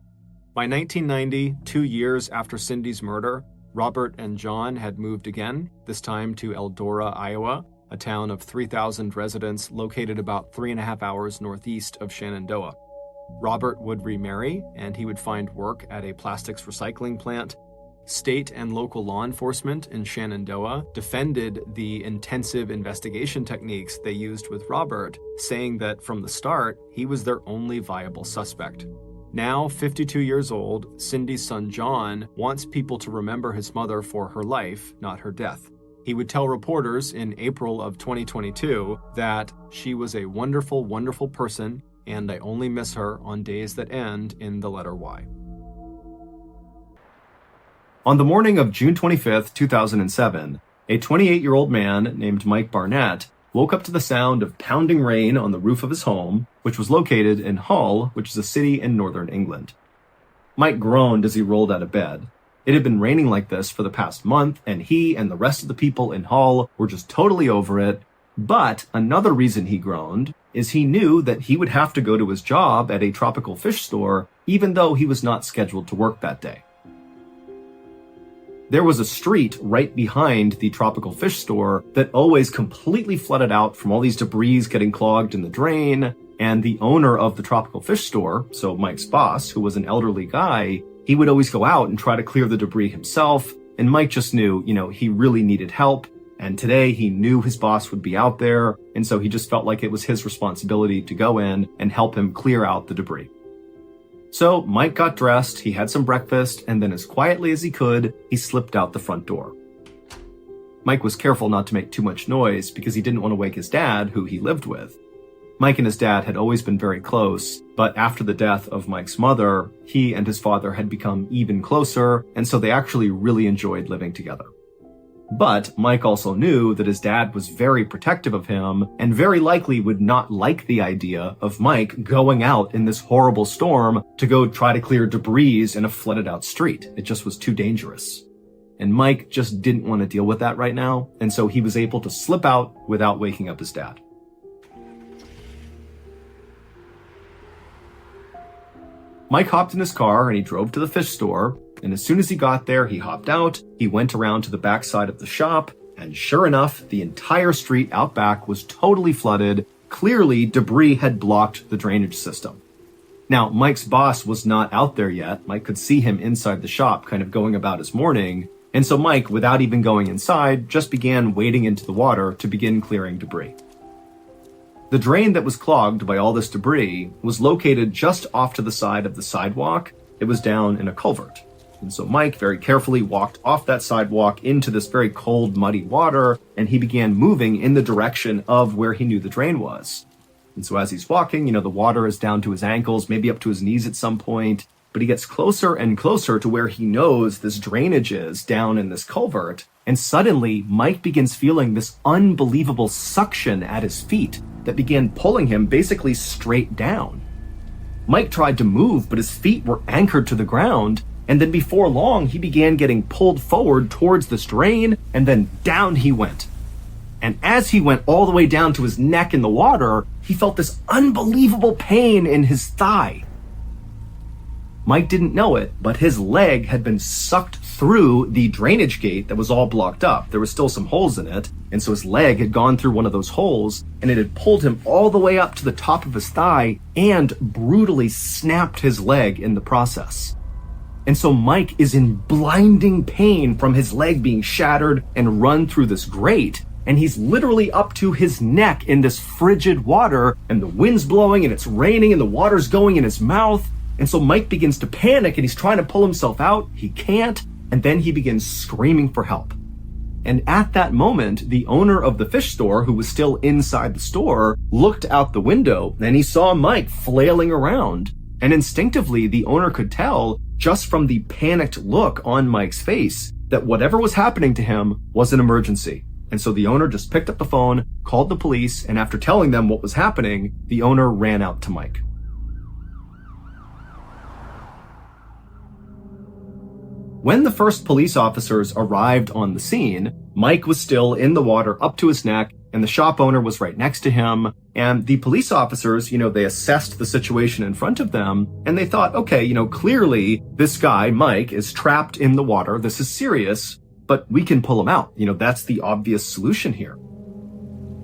By 1990, 2 years after Cindy's murder, Robert and John had moved again, this time to Eldora, Iowa, a town of 3,000 residents located about 3.5 hours northeast of Shenandoah. Robert would remarry, and he would find work at a plastics recycling plant. State and local law enforcement in Shenandoah defended the intensive investigation techniques they used with Robert, saying that from the start, he was their only viable suspect. Now, 52 years old, Cindy's son John wants people to remember his mother for her life, not her death. He would tell reporters in April of 2022 that she was a wonderful, wonderful person, and I only miss her on days that end in the letter Y. On the morning of June 25th, 2007, a 28-year-old man named Mike Barnett woke up to the sound of pounding rain on the roof of his home, which was located in Hull, which is a city in northern England. Mike groaned as he rolled out of bed. It had been raining like this for the past month, and he and the rest of the people in Hull were just totally over it. But another reason he groaned is he knew that he would have to go to his job at a tropical fish store, even though he was not scheduled to work that day. There was a street right behind the tropical fish store that always completely flooded out from all these debris getting clogged in the drain, and the owner of the tropical fish store, so Mike's boss, who was an elderly guy, he would always go out and try to clear the debris himself, and Mike just knew, he really needed help, and today he knew his boss would be out there, and so he just felt like it was his responsibility to go in and help him clear out the debris. So Mike got dressed, he had some breakfast, and then as quietly as he could, he slipped out the front door. Mike was careful not to make too much noise because he didn't want to wake his dad, who he lived with. Mike and his dad had always been very close, but after the death of Mike's mother, he and his father had become even closer, and so they actually really enjoyed living together. But Mike also knew that his dad was very protective of him and very likely would not like the idea of Mike going out in this horrible storm to go try to clear debris in a flooded out street. It just was too dangerous. And Mike just didn't want to deal with that right now, and so he was able to slip out without waking up his dad. Mike hopped in his car and he drove to the fish store, and as soon as he got there, he hopped out, he went around to the backside of the shop, and sure enough, the entire street out back was totally flooded. Clearly, debris had blocked the drainage system. Now, Mike's boss was not out there yet. Mike could see him inside the shop, kind of going about his morning, and so Mike, without even going inside, just began wading into the water to begin clearing debris. The drain that was clogged by all this debris was located just off to the side of the sidewalk. It was down in a culvert. And so Mike very carefully walked off that sidewalk into this very cold, muddy water, and he began moving in the direction of where he knew the drain was. And so as he's walking, the water is down to his ankles, maybe up to his knees at some point, but he gets closer and closer to where he knows this drainage is down in this culvert. And suddenly, Mike begins feeling this unbelievable suction at his feet that began pulling him basically straight down. Mike tried to move, but his feet were anchored to the ground, and then before long, he began getting pulled forward towards this drain, and then down he went. And as he went all the way down to his neck in the water, he felt this unbelievable pain in his thigh. Mike didn't know it, but his leg had been sucked through the drainage gate that was all blocked up. There were still some holes in it, and so his leg had gone through one of those holes, and it had pulled him all the way up to the top of his thigh and brutally snapped his leg in the process. And so Mike is in blinding pain from his leg being shattered and run through this grate, and he's literally up to his neck in this frigid water, and the wind's blowing and it's raining and the water's going in his mouth. And so Mike begins to panic and he's trying to pull himself out. He can't. And then he begins screaming for help. And at that moment, the owner of the fish store, who was still inside the store, looked out the window and he saw Mike flailing around. And instinctively, the owner could tell just from the panicked look on Mike's face that whatever was happening to him was an emergency. And so the owner just picked up the phone, called the police, and after telling them what was happening, the owner ran out to Mike. When the first police officers arrived on the scene, Mike was still in the water up to his neck, and the shop owner was right next to him. And the police officers, they assessed the situation in front of them, and they thought, okay, clearly this guy, Mike, is trapped in the water. This is serious, but we can pull him out. That's the obvious solution here.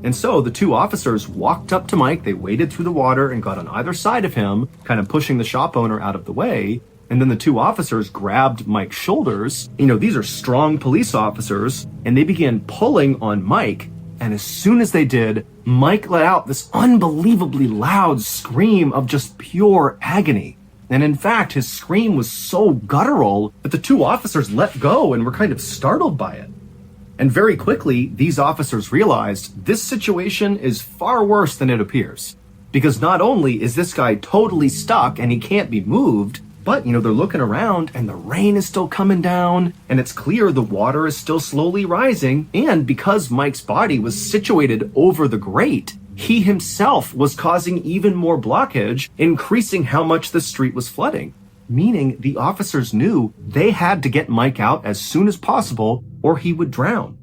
And so the two officers walked up to Mike, they waded through the water and got on either side of him, kind of pushing the shop owner out of the way. And then the two officers grabbed Mike's shoulders. These are strong police officers, and they began pulling on Mike. And as soon as they did, Mike let out this unbelievably loud scream of just pure agony. And in fact, his scream was so guttural that the two officers let go and were kind of startled by it. And very quickly, these officers realized this situation is far worse than it appears. Because not only is this guy totally stuck and he can't be moved, but, they're looking around and the rain is still coming down and it's clear the water is still slowly rising. And because Mike's body was situated over the grate, he himself was causing even more blockage, increasing how much the street was flooding. Meaning the officers knew they had to get Mike out as soon as possible or he would drown.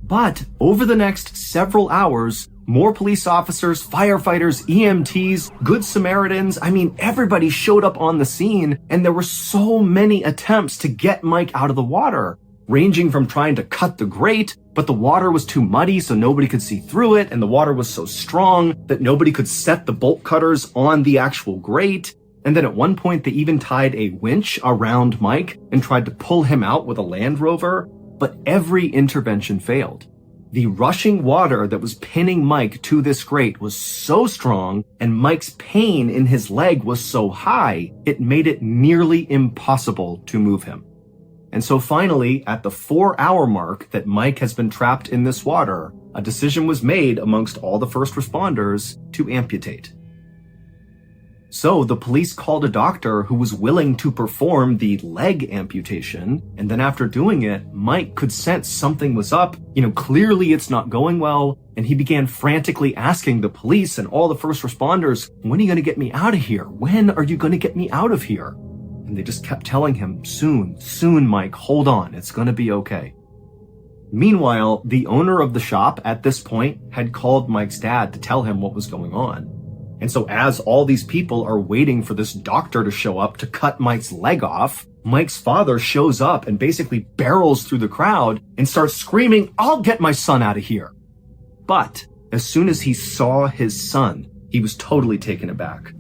But over the next several hours, more police officers, firefighters, EMTs, Good Samaritans, everybody showed up on the scene, and there were so many attempts to get Mike out of the water, ranging from trying to cut the grate, but the water was too muddy so nobody could see through it, and the water was so strong that nobody could set the bolt cutters on the actual grate. And then at one point, they even tied a winch around Mike and tried to pull him out with a Land Rover, but every intervention failed. The rushing water that was pinning Mike to this grate was so strong, and Mike's pain in his leg was so high, it made it nearly impossible to move him. And so finally, at the 4-hour mark that Mike has been trapped in this water, a decision was made amongst all the first responders to amputate. So the police called a doctor who was willing to perform the leg amputation, and then after doing it, Mike could sense something was up. Clearly it's not going well, and he began frantically asking the police and all the first responders, "When are you going to get me out of here? When are you going to get me out of here?" And they just kept telling him, soon, Mike, hold on, it's going to be okay. Meanwhile, the owner of the shop at this point had called Mike's dad to tell him what was going on. And so as all these people are waiting for this doctor to show up to cut Mike's leg off, Mike's father shows up and basically barrels through the crowd and starts screaming, "I'll get my son out of here." But as soon as he saw his son, he was totally taken aback.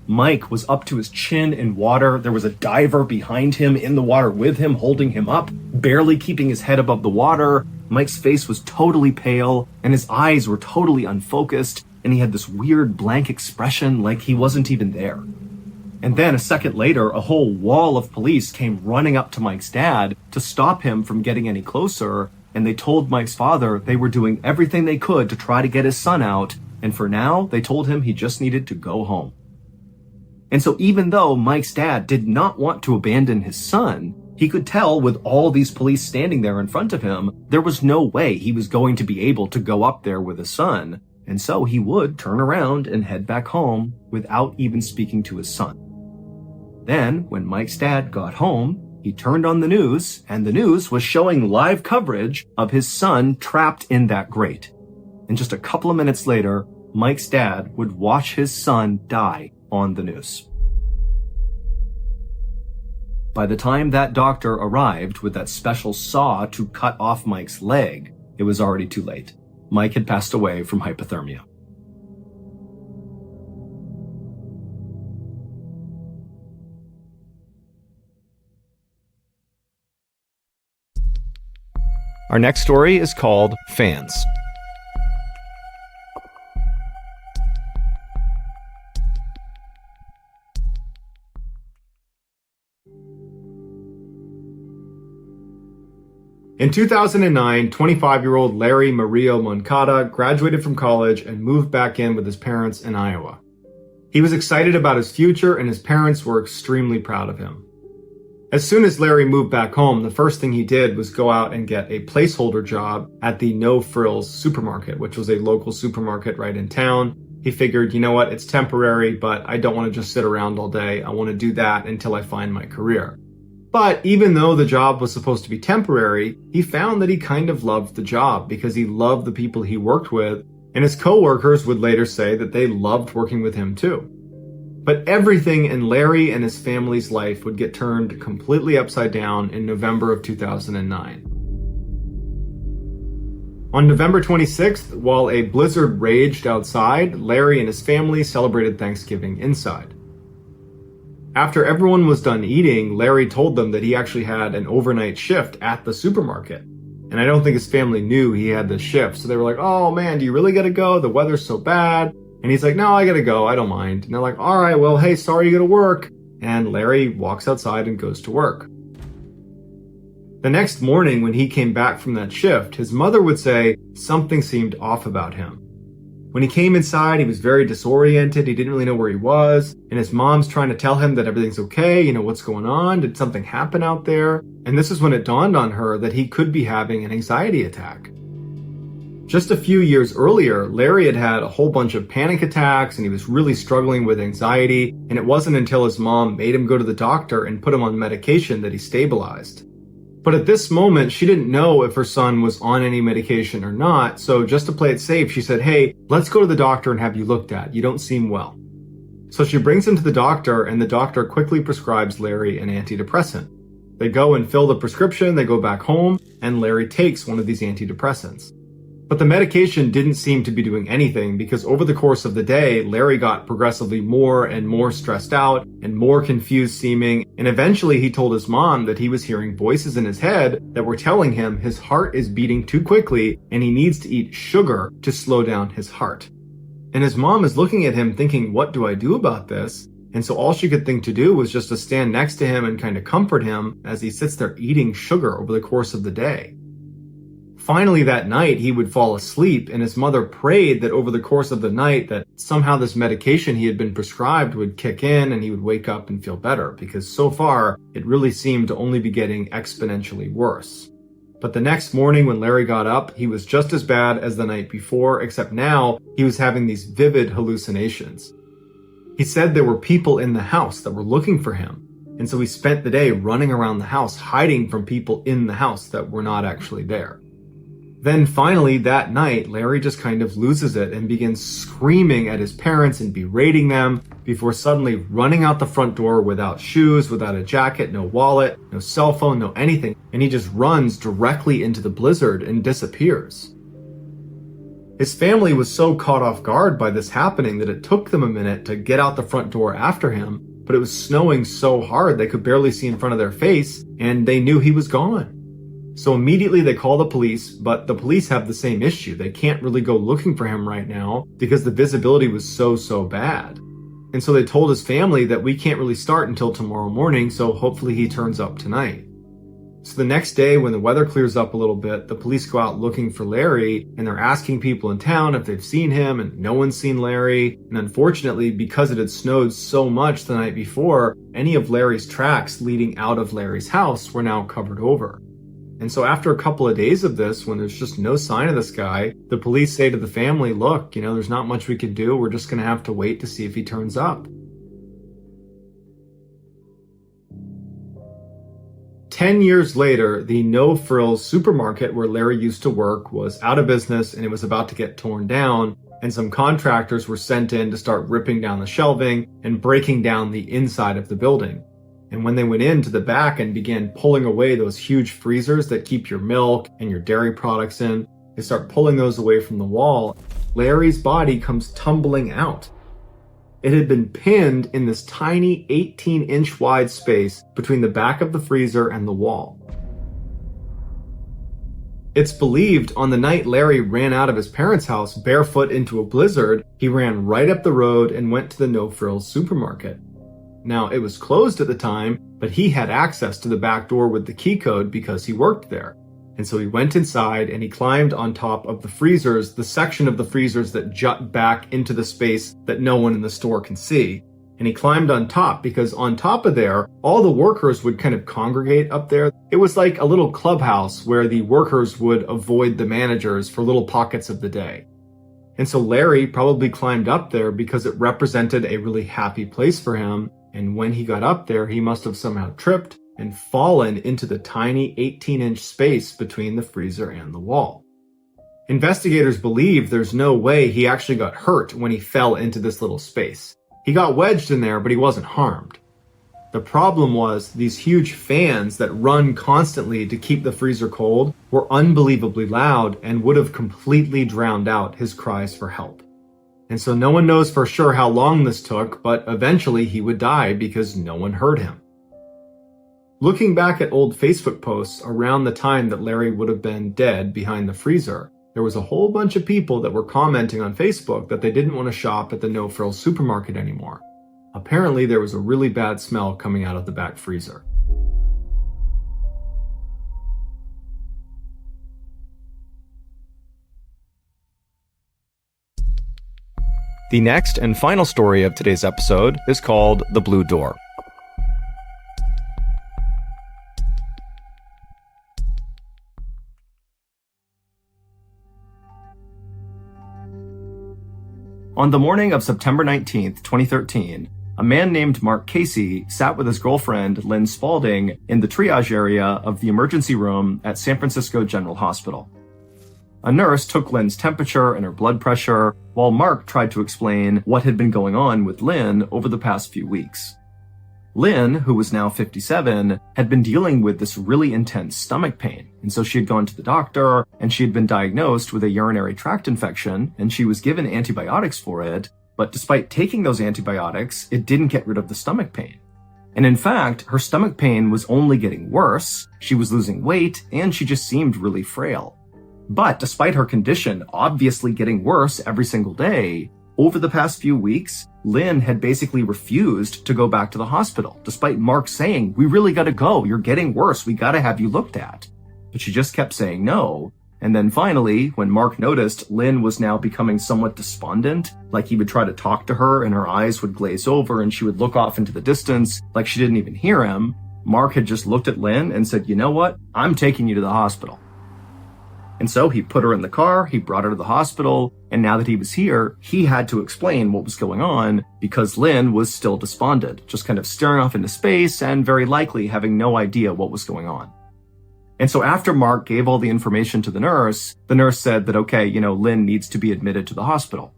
Mike was up to his chin in water. There was a diver behind him in the water with him, holding him up, barely keeping his head above the water. Mike's face was totally pale, and his eyes were totally unfocused, and he had this weird blank expression like he wasn't even there. And then a second later, a whole wall of police came running up to Mike's dad to stop him from getting any closer, and they told Mike's father they were doing everything they could to try to get his son out, and for now, they told him he just needed to go home. And so even though Mike's dad did not want to abandon his son, he could tell with all these police standing there in front of him, there was no way he was going to be able to go up there with his son. And so he would turn around and head back home without even speaking to his son. Then, when Mike's dad got home, he turned on the news, and the news was showing live coverage of his son trapped in that grate. And just a couple of minutes later, Mike's dad would watch his son die on the news. By the time that doctor arrived with that special saw to cut off Mike's leg, it was already too late. Mike had passed away from hypothermia. Our next story is called Fans. In 2009, 25-year-old Larry Mario Moncada graduated from college and moved back in with his parents in Iowa. He was excited about his future, and his parents were extremely proud of him. As soon as Larry moved back home, the first thing he did was go out and get a placeholder job at the No Frills supermarket, which was a local supermarket right in town. He figured, you know what, it's temporary, but I don't want to just sit around all day. I want to do that until I find my career. But even though the job was supposed to be temporary, he found that he kind of loved the job because he loved the people he worked with, and his coworkers would later say that they loved working with him too. But everything in Larry and his family's life would get turned completely upside down in November of 2009. On November 26th, while a blizzard raged outside, Larry and his family celebrated Thanksgiving inside. After everyone was done eating, Larry told them that he actually had an overnight shift at the supermarket. And I don't think his family knew he had this shift. So they were like, "Oh man, do you really gotta go? The weather's so bad." And he's like, "No, I gotta go. I don't mind." And they're like, "All right, well, hey, sorry you gotta work." And Larry walks outside and goes to work. The next morning when he came back from that shift, his mother would say something seemed off about him. When he came inside, he was very disoriented. He didn't really know where he was. And his mom's trying to tell him that everything's okay. What's going on? Did something happen out there? And this is when it dawned on her that he could be having an anxiety attack. Just a few years earlier, Larry had had a whole bunch of panic attacks and he was really struggling with anxiety. And it wasn't until his mom made him go to the doctor and put him on medication that he stabilized. But at this moment, she didn't know if her son was on any medication or not, so just to play it safe, she said, "Hey, let's go to the doctor and have you looked at. You don't seem well." So she brings him to the doctor, and the doctor quickly prescribes Larry an antidepressant. They go and fill the prescription, they go back home, and Larry takes one of these antidepressants. But the medication didn't seem to be doing anything because over the course of the day, Larry got progressively more and more stressed out and more confused seeming, and eventually he told his mom that he was hearing voices in his head that were telling him his heart is beating too quickly and he needs to eat sugar to slow down his heart. And his mom is looking at him thinking, what do I do about this? And so all she could think to do was just to stand next to him and kind of comfort him as he sits there eating sugar over the course of the day. Finally that night he would fall asleep, and his mother prayed that over the course of the night that somehow this medication he had been prescribed would kick in and he would wake up and feel better, because so far it really seemed to only be getting exponentially worse. But the next morning when Larry got up, he was just as bad as the night before, except now he was having these vivid hallucinations. He said there were people in the house that were looking for him, and so he spent the day running around the house hiding from people in the house that were not actually there. Then finally that night, Larry just kind of loses it and begins screaming at his parents and berating them before suddenly running out the front door without shoes, without a jacket, no wallet, no cell phone, no anything. And he just runs directly into the blizzard and disappears. His family was so caught off guard by this happening that it took them a minute to get out the front door after him, but it was snowing so hard they could barely see in front of their face, and they knew he was gone. So immediately they call the police, but the police have the same issue. They can't really go looking for him right now because the visibility was so bad. And so they told his family that we can't really start until tomorrow morning, so hopefully he turns up tonight. So the next day when the weather clears up a little bit, the police go out looking for Larry, and they're asking people in town if they've seen him, and no one's seen Larry. And unfortunately, because it had snowed so much the night before, any of Larry's tracks leading out of Larry's house were now covered over. And so after a couple of days of this, when there's just no sign of this guy, the police say to the family, look, there's not much we can do. We're just going to have to wait to see if he turns up. 10 years later, the No Frills supermarket where Larry used to work was out of business and it was about to get torn down. And some contractors were sent in to start ripping down the shelving and breaking down the inside of the building. And when they went into the back and began pulling away those huge freezers that keep your milk and your dairy products in, they start pulling those away from the wall. Larry's body comes tumbling out. It had been pinned in this tiny 18-inch wide space between the back of the freezer and the wall. It's believed on the night Larry ran out of his parents' house barefoot into a blizzard, he ran right up the road and went to the No Frills supermarket. Now, it was closed at the time, but he had access to the back door with the key code because he worked there. And so he went inside and he climbed on top of the freezers, the section of the freezers that jut back into the space that no one in the store can see. And he climbed on top because on top of there, all the workers would kind of congregate up there. It was like a little clubhouse where the workers would avoid the managers for little pockets of the day. And so Larry probably climbed up there because it represented a really happy place for him. And when he got up there, he must have somehow tripped and fallen into the tiny 18-inch space between the freezer and the wall. Investigators believe there's no way he actually got hurt when he fell into this little space. He got wedged in there, but he wasn't harmed. The problem was these huge fans that run constantly to keep the freezer cold were unbelievably loud and would have completely drowned out his cries for help. And so no one knows for sure how long this took, but eventually he would die because no one heard him. Looking back at old Facebook posts around the time that Larry would have been dead behind the freezer, there was a whole bunch of people that were commenting on Facebook that they didn't want to shop at the No Frills supermarket anymore. Apparently there was a really bad smell coming out of the back freezer. The next and final story of today's episode is called The Blue Door. On the morning of September 19th, 2013, a man named Mark Casey sat with his girlfriend, Lynn Spalding, in the triage area of the emergency room at San Francisco General Hospital. A nurse took Lynn's temperature and her blood pressure, while Mark tried to explain what had been going on with Lynn over the past few weeks. Lynn, who was now 57, had been dealing with this really intense stomach pain. And so she had gone to the doctor, and she had been diagnosed with a urinary tract infection, and she was given antibiotics for it. But despite taking those antibiotics, it didn't get rid of the stomach pain. And in fact, her stomach pain was only getting worse. She was losing weight, and she just seemed really frail. But despite her condition obviously getting worse every single day, over the past few weeks, Lynn had basically refused to go back to the hospital, despite Mark saying, "We really gotta go, you're getting worse, we gotta have you looked at." But she just kept saying no. And then finally, when Mark noticed Lynn was now becoming somewhat despondent, like he would try to talk to her and her eyes would glaze over and she would look off into the distance like she didn't even hear him, Mark had just looked at Lynn and said, "You know what? I'm taking you to the hospital." And so he put her in the car, he brought her to the hospital, and now that he was here, he had to explain what was going on because Lynn was still despondent, just kind of staring off into space and very likely having no idea what was going on. And so after Mark gave all the information to the nurse said that, okay, Lynn needs to be admitted to the hospital.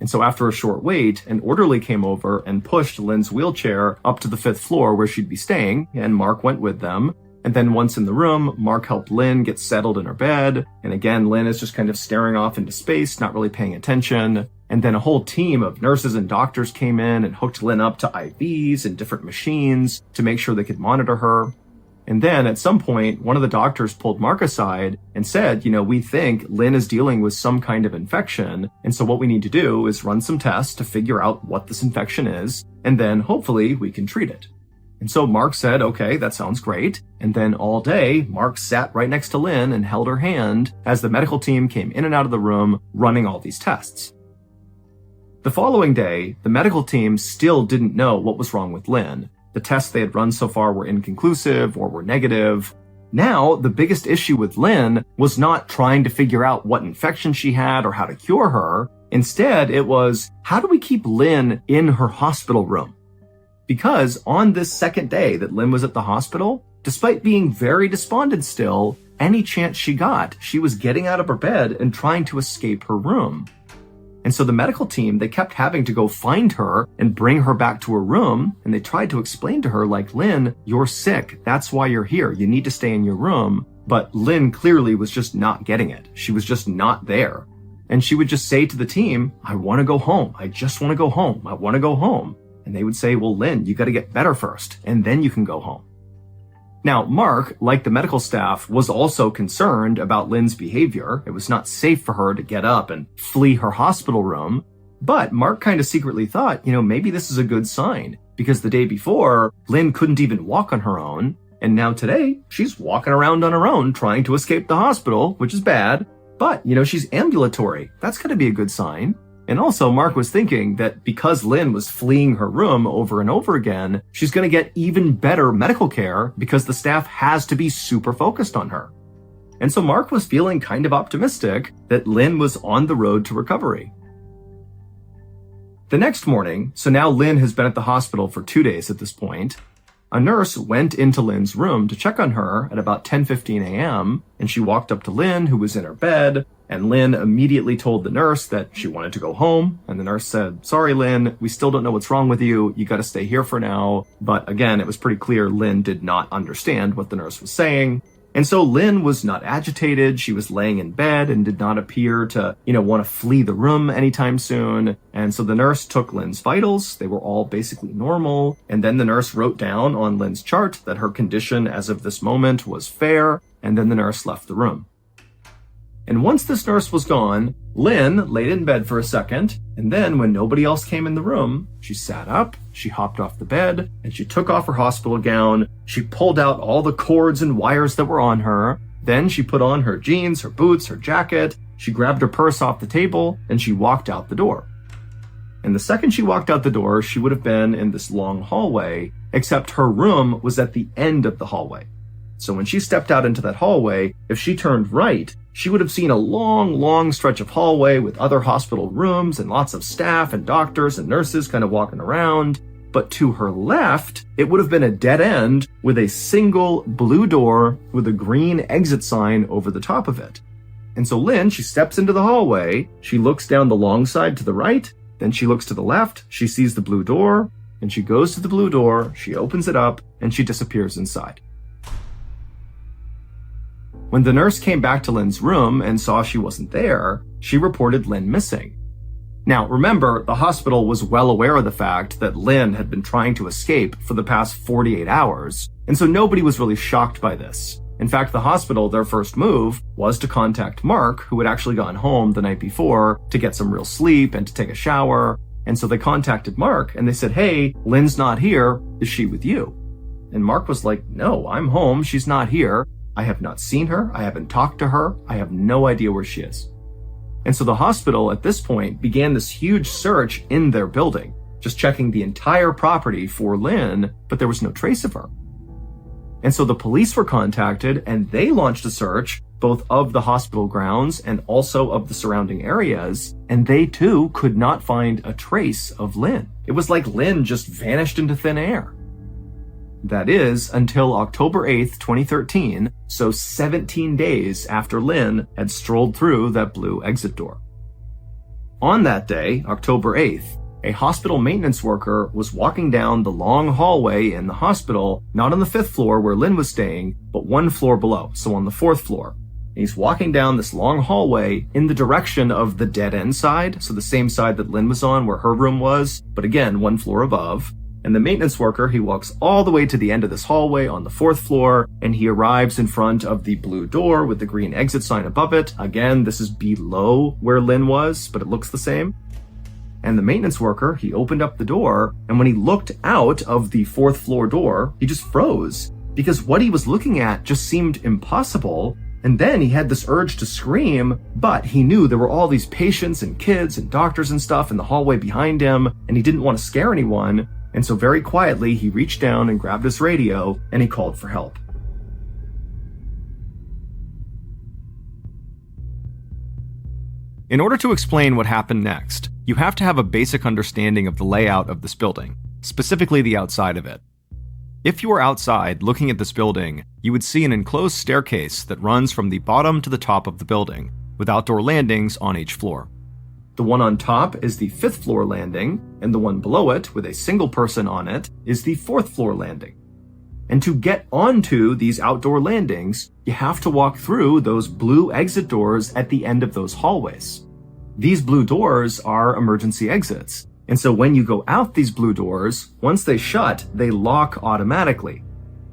And so after a short wait, an orderly came over and pushed Lynn's wheelchair up to the 5th floor where she'd be staying, and Mark went with them. And then once in the room, Mark helped Lynn get settled in her bed. And again, Lynn is just kind of staring off into space, not really paying attention. And then a whole team of nurses and doctors came in and hooked Lynn up to IVs and different machines to make sure they could monitor her. And then at some point, one of the doctors pulled Mark aside and said, we think Lynn is dealing with some kind of infection. And so what we need to do is run some tests to figure out what this infection is. And then hopefully we can treat it. And so Mark said, okay, that sounds great. And then all day, Mark sat right next to Lynn and held her hand as the medical team came in and out of the room running all these tests. The following day, the medical team still didn't know what was wrong with Lynn. The tests they had run so far were inconclusive or were negative. Now, the biggest issue with Lynn was not trying to figure out what infection she had or how to cure her. Instead, it was, how do we keep Lynn in her hospital room? Because on this second day that Lynn was at the hospital, despite being very despondent still, any chance she got, she was getting out of her bed and trying to escape her room. And so the medical team, they kept having to go find her and bring her back to her room. And they tried to explain to her, like, Lynn, you're sick. That's why you're here. You need to stay in your room. But Lynn clearly was just not getting it. She was just not there. And she would just say to the team, I want to go home. I just want to go home. I want to go home. And they would say, well, Lynn, you got to get better first, and then you can go home. Now, Mark, like the medical staff, was also concerned about Lynn's behavior. It was not safe for her to get up and flee her hospital room. But Mark kind of secretly thought, maybe this is a good sign, because the day before, Lynn couldn't even walk on her own. And now today, she's walking around on her own trying to escape the hospital, which is bad. But, she's ambulatory. That's got to be a good sign. And also, Mark was thinking that because Lynn was fleeing her room over and over again, she's going to get even better medical care because the staff has to be super focused on her. And so Mark was feeling kind of optimistic that Lynn was on the road to recovery. The next morning, so now Lynn has been at the hospital for 2 days at this point, a nurse went into Lynn's room to check on her at about 10:15 a.m., and she walked up to Lynn, who was in her bed, and Lynn immediately told the nurse that she wanted to go home, and the nurse said, sorry, Lynn, we still don't know what's wrong with you. You got to stay here for now. But again, it was pretty clear Lynn did not understand what the nurse was saying. And so Lynn was not agitated. She was laying in bed and did not appear to, want to flee the room anytime soon. And so the nurse took Lynn's vitals. They were all basically normal. And then the nurse wrote down on Lynn's chart that her condition as of this moment was fair. And then the nurse left the room. And once this nurse was gone, Lynn laid in bed for a second, and then when nobody else came in the room, she sat up, she hopped off the bed, and she took off her hospital gown, she pulled out all the cords and wires that were on her, then she put on her jeans, her boots, her jacket, she grabbed her purse off the table, and she walked out the door. And the second she walked out the door, she would have been in this long hallway, except her room was at the end of the hallway. So when she stepped out into that hallway, if she turned right, she would have seen a long, long stretch of hallway with other hospital rooms and lots of staff and doctors and nurses kind of walking around. But to her left, it would have been a dead end with a single blue door with a green exit sign over the top of it. And so Lynn, she steps into the hallway, she looks down the long side to the right, then she looks to the left, she sees the blue door, and she goes to the blue door, she opens it up, and she disappears inside. When the nurse came back to Lynn's room and saw she wasn't there, she reported Lynn missing. Now, remember, the hospital was well aware of the fact that Lynn had been trying to escape for the past 48 hours, and so nobody was really shocked by this. In fact, the hospital, their first move was to contact Mark, who had actually gone home the night before to get some real sleep and to take a shower. And so they contacted Mark and they said, "Hey, Lynn's not here. Is she with you?" And Mark was like, "No, I'm home. She's not here. I have not seen her. I haven't talked to her. I have no idea where she is." And so the hospital at this point began this huge search in their building, just checking the entire property for Lynn, but there was no trace of her. And so the police were contacted and they launched a search both of the hospital grounds and also of the surrounding areas, and they too could not find a trace of Lynn. It was like Lynn just vanished into thin air. That is, until October 8th, 2013, so 17 days after Lynn had strolled through that blue exit door. On that day, October 8th, a hospital maintenance worker was walking down the long hallway in the hospital, not on the 5th floor where Lynn was staying, but one floor below, so on the 4th floor. He's walking down this long hallway in the direction of the dead end side, so the same side that Lynn was on where her room was, but again, one floor above. And the maintenance worker, he walks all the way to the end of this hallway on the 4th floor, and he arrives in front of the blue door with the green exit sign above it. Again, this is below where Lynn was, but it looks the same. And the maintenance worker, he opened up the door, and when he looked out of the 4th floor door, he just froze, because what he was looking at just seemed impossible. And then he had this urge to scream, but he knew there were all these patients and kids and doctors and stuff in the hallway behind him, and he didn't want to scare anyone. And so very quietly, he reached down and grabbed his radio, and he called for help. In order to explain what happened next, you have to have a basic understanding of the layout of this building, specifically the outside of it. If you were outside looking at this building, you would see an enclosed staircase that runs from the bottom to the top of the building, with outdoor landings on each floor. The one on top is the 5th floor landing, and the one below it, with a single person on it, is the 4th floor landing. And to get onto these outdoor landings, you have to walk through those blue exit doors at the end of those hallways. These blue doors are emergency exits. And so when you go out these blue doors, once they shut, they lock automatically.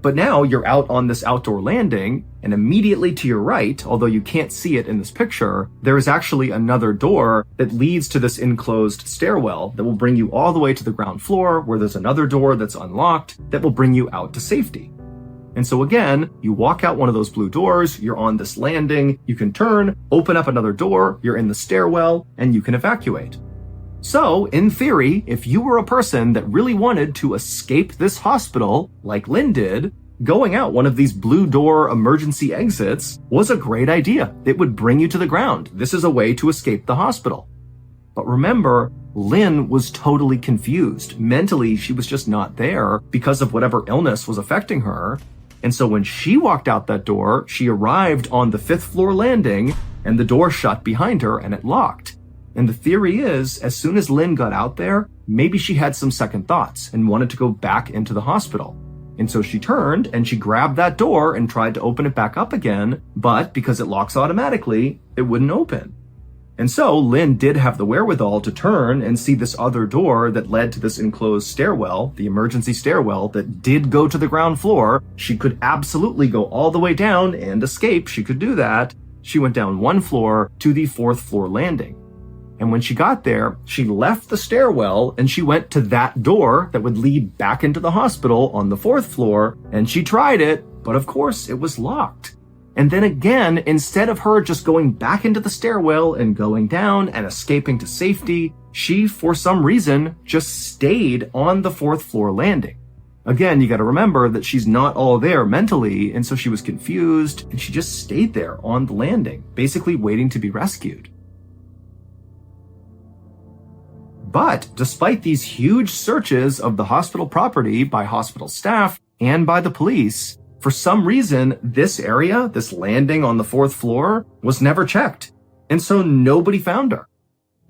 But now you're out on this outdoor landing, and immediately to your right, although you can't see it in this picture, there is actually another door that leads to this enclosed stairwell that will bring you all the way to the ground floor, where there's another door that's unlocked that will bring you out to safety. And so again, you walk out one of those blue doors, you're on this landing, you can turn, open up another door, you're in the stairwell, and you can evacuate. So, in theory, if you were a person that really wanted to escape this hospital, like Lynn did, going out one of these blue door emergency exits was a great idea. It would bring you to the ground. This is a way to escape the hospital. But remember, Lynn was totally confused. Mentally, she was just not there because of whatever illness was affecting her. And so when she walked out that door, she arrived on the 5th floor landing, and the door shut behind her and it locked. And the theory is, as soon as Lynn got out there, maybe she had some second thoughts and wanted to go back into the hospital. And so she turned and she grabbed that door and tried to open it back up again, but because it locks automatically, it wouldn't open. And so Lynn did have the wherewithal to turn and see this other door that led to this enclosed stairwell, the emergency stairwell that did go to the ground floor. She could absolutely go all the way down and escape. She could do that. She went down one floor to the 4th floor landing. And when she got there, she left the stairwell and she went to that door that would lead back into the hospital on the 4th floor, and she tried it, but of course it was locked. And then again, instead of her just going back into the stairwell and going down and escaping to safety, she, for some reason, just stayed on the 4th floor landing. Again, you gotta remember that she's not all there mentally, and so she was confused, and she just stayed there on the landing, basically waiting to be rescued. But despite these huge searches of the hospital property by hospital staff and by the police, for some reason, this area, this landing on the 4th floor, was never checked. And so nobody found her.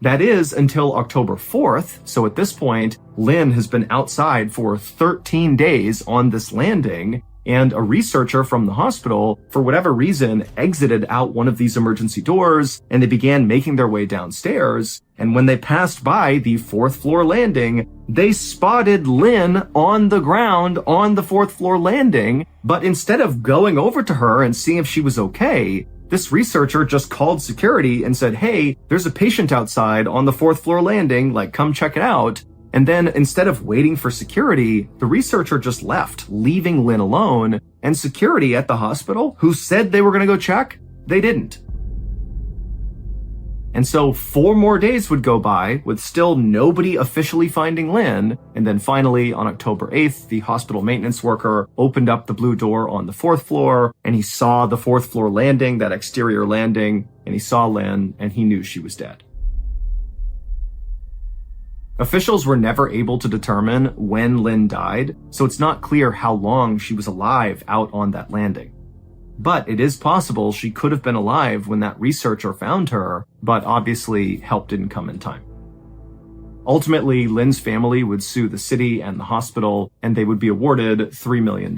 That is until October 4th, so at this point, Lynn has been outside for 13 days on this landing, and a researcher from the hospital, for whatever reason, exited out one of these emergency doors, and they began making their way downstairs, and when they passed by the 4th floor landing, they spotted Lynn on the ground on the 4th floor landing, but instead of going over to her and seeing if she was okay, this researcher just called security and said, hey, there's a patient outside on the 4th floor landing, come check it out. And then instead of waiting for security, the researcher just left, leaving Lynn alone, and security at the hospital, who said they were going to go check, they didn't. And so 4 more days would go by with still nobody officially finding Lynn. And then finally, on October 8th, the hospital maintenance worker opened up the blue door on the 4th floor, and he saw the 4th floor landing, that exterior landing, and he saw Lynn, and he knew she was dead. Officials were never able to determine when Lynn died, so it's not clear how long she was alive out on that landing. But it is possible she could have been alive when that researcher found her, but obviously help didn't come in time. Ultimately, Lynn's family would sue the city and the hospital, and they would be awarded $3 million.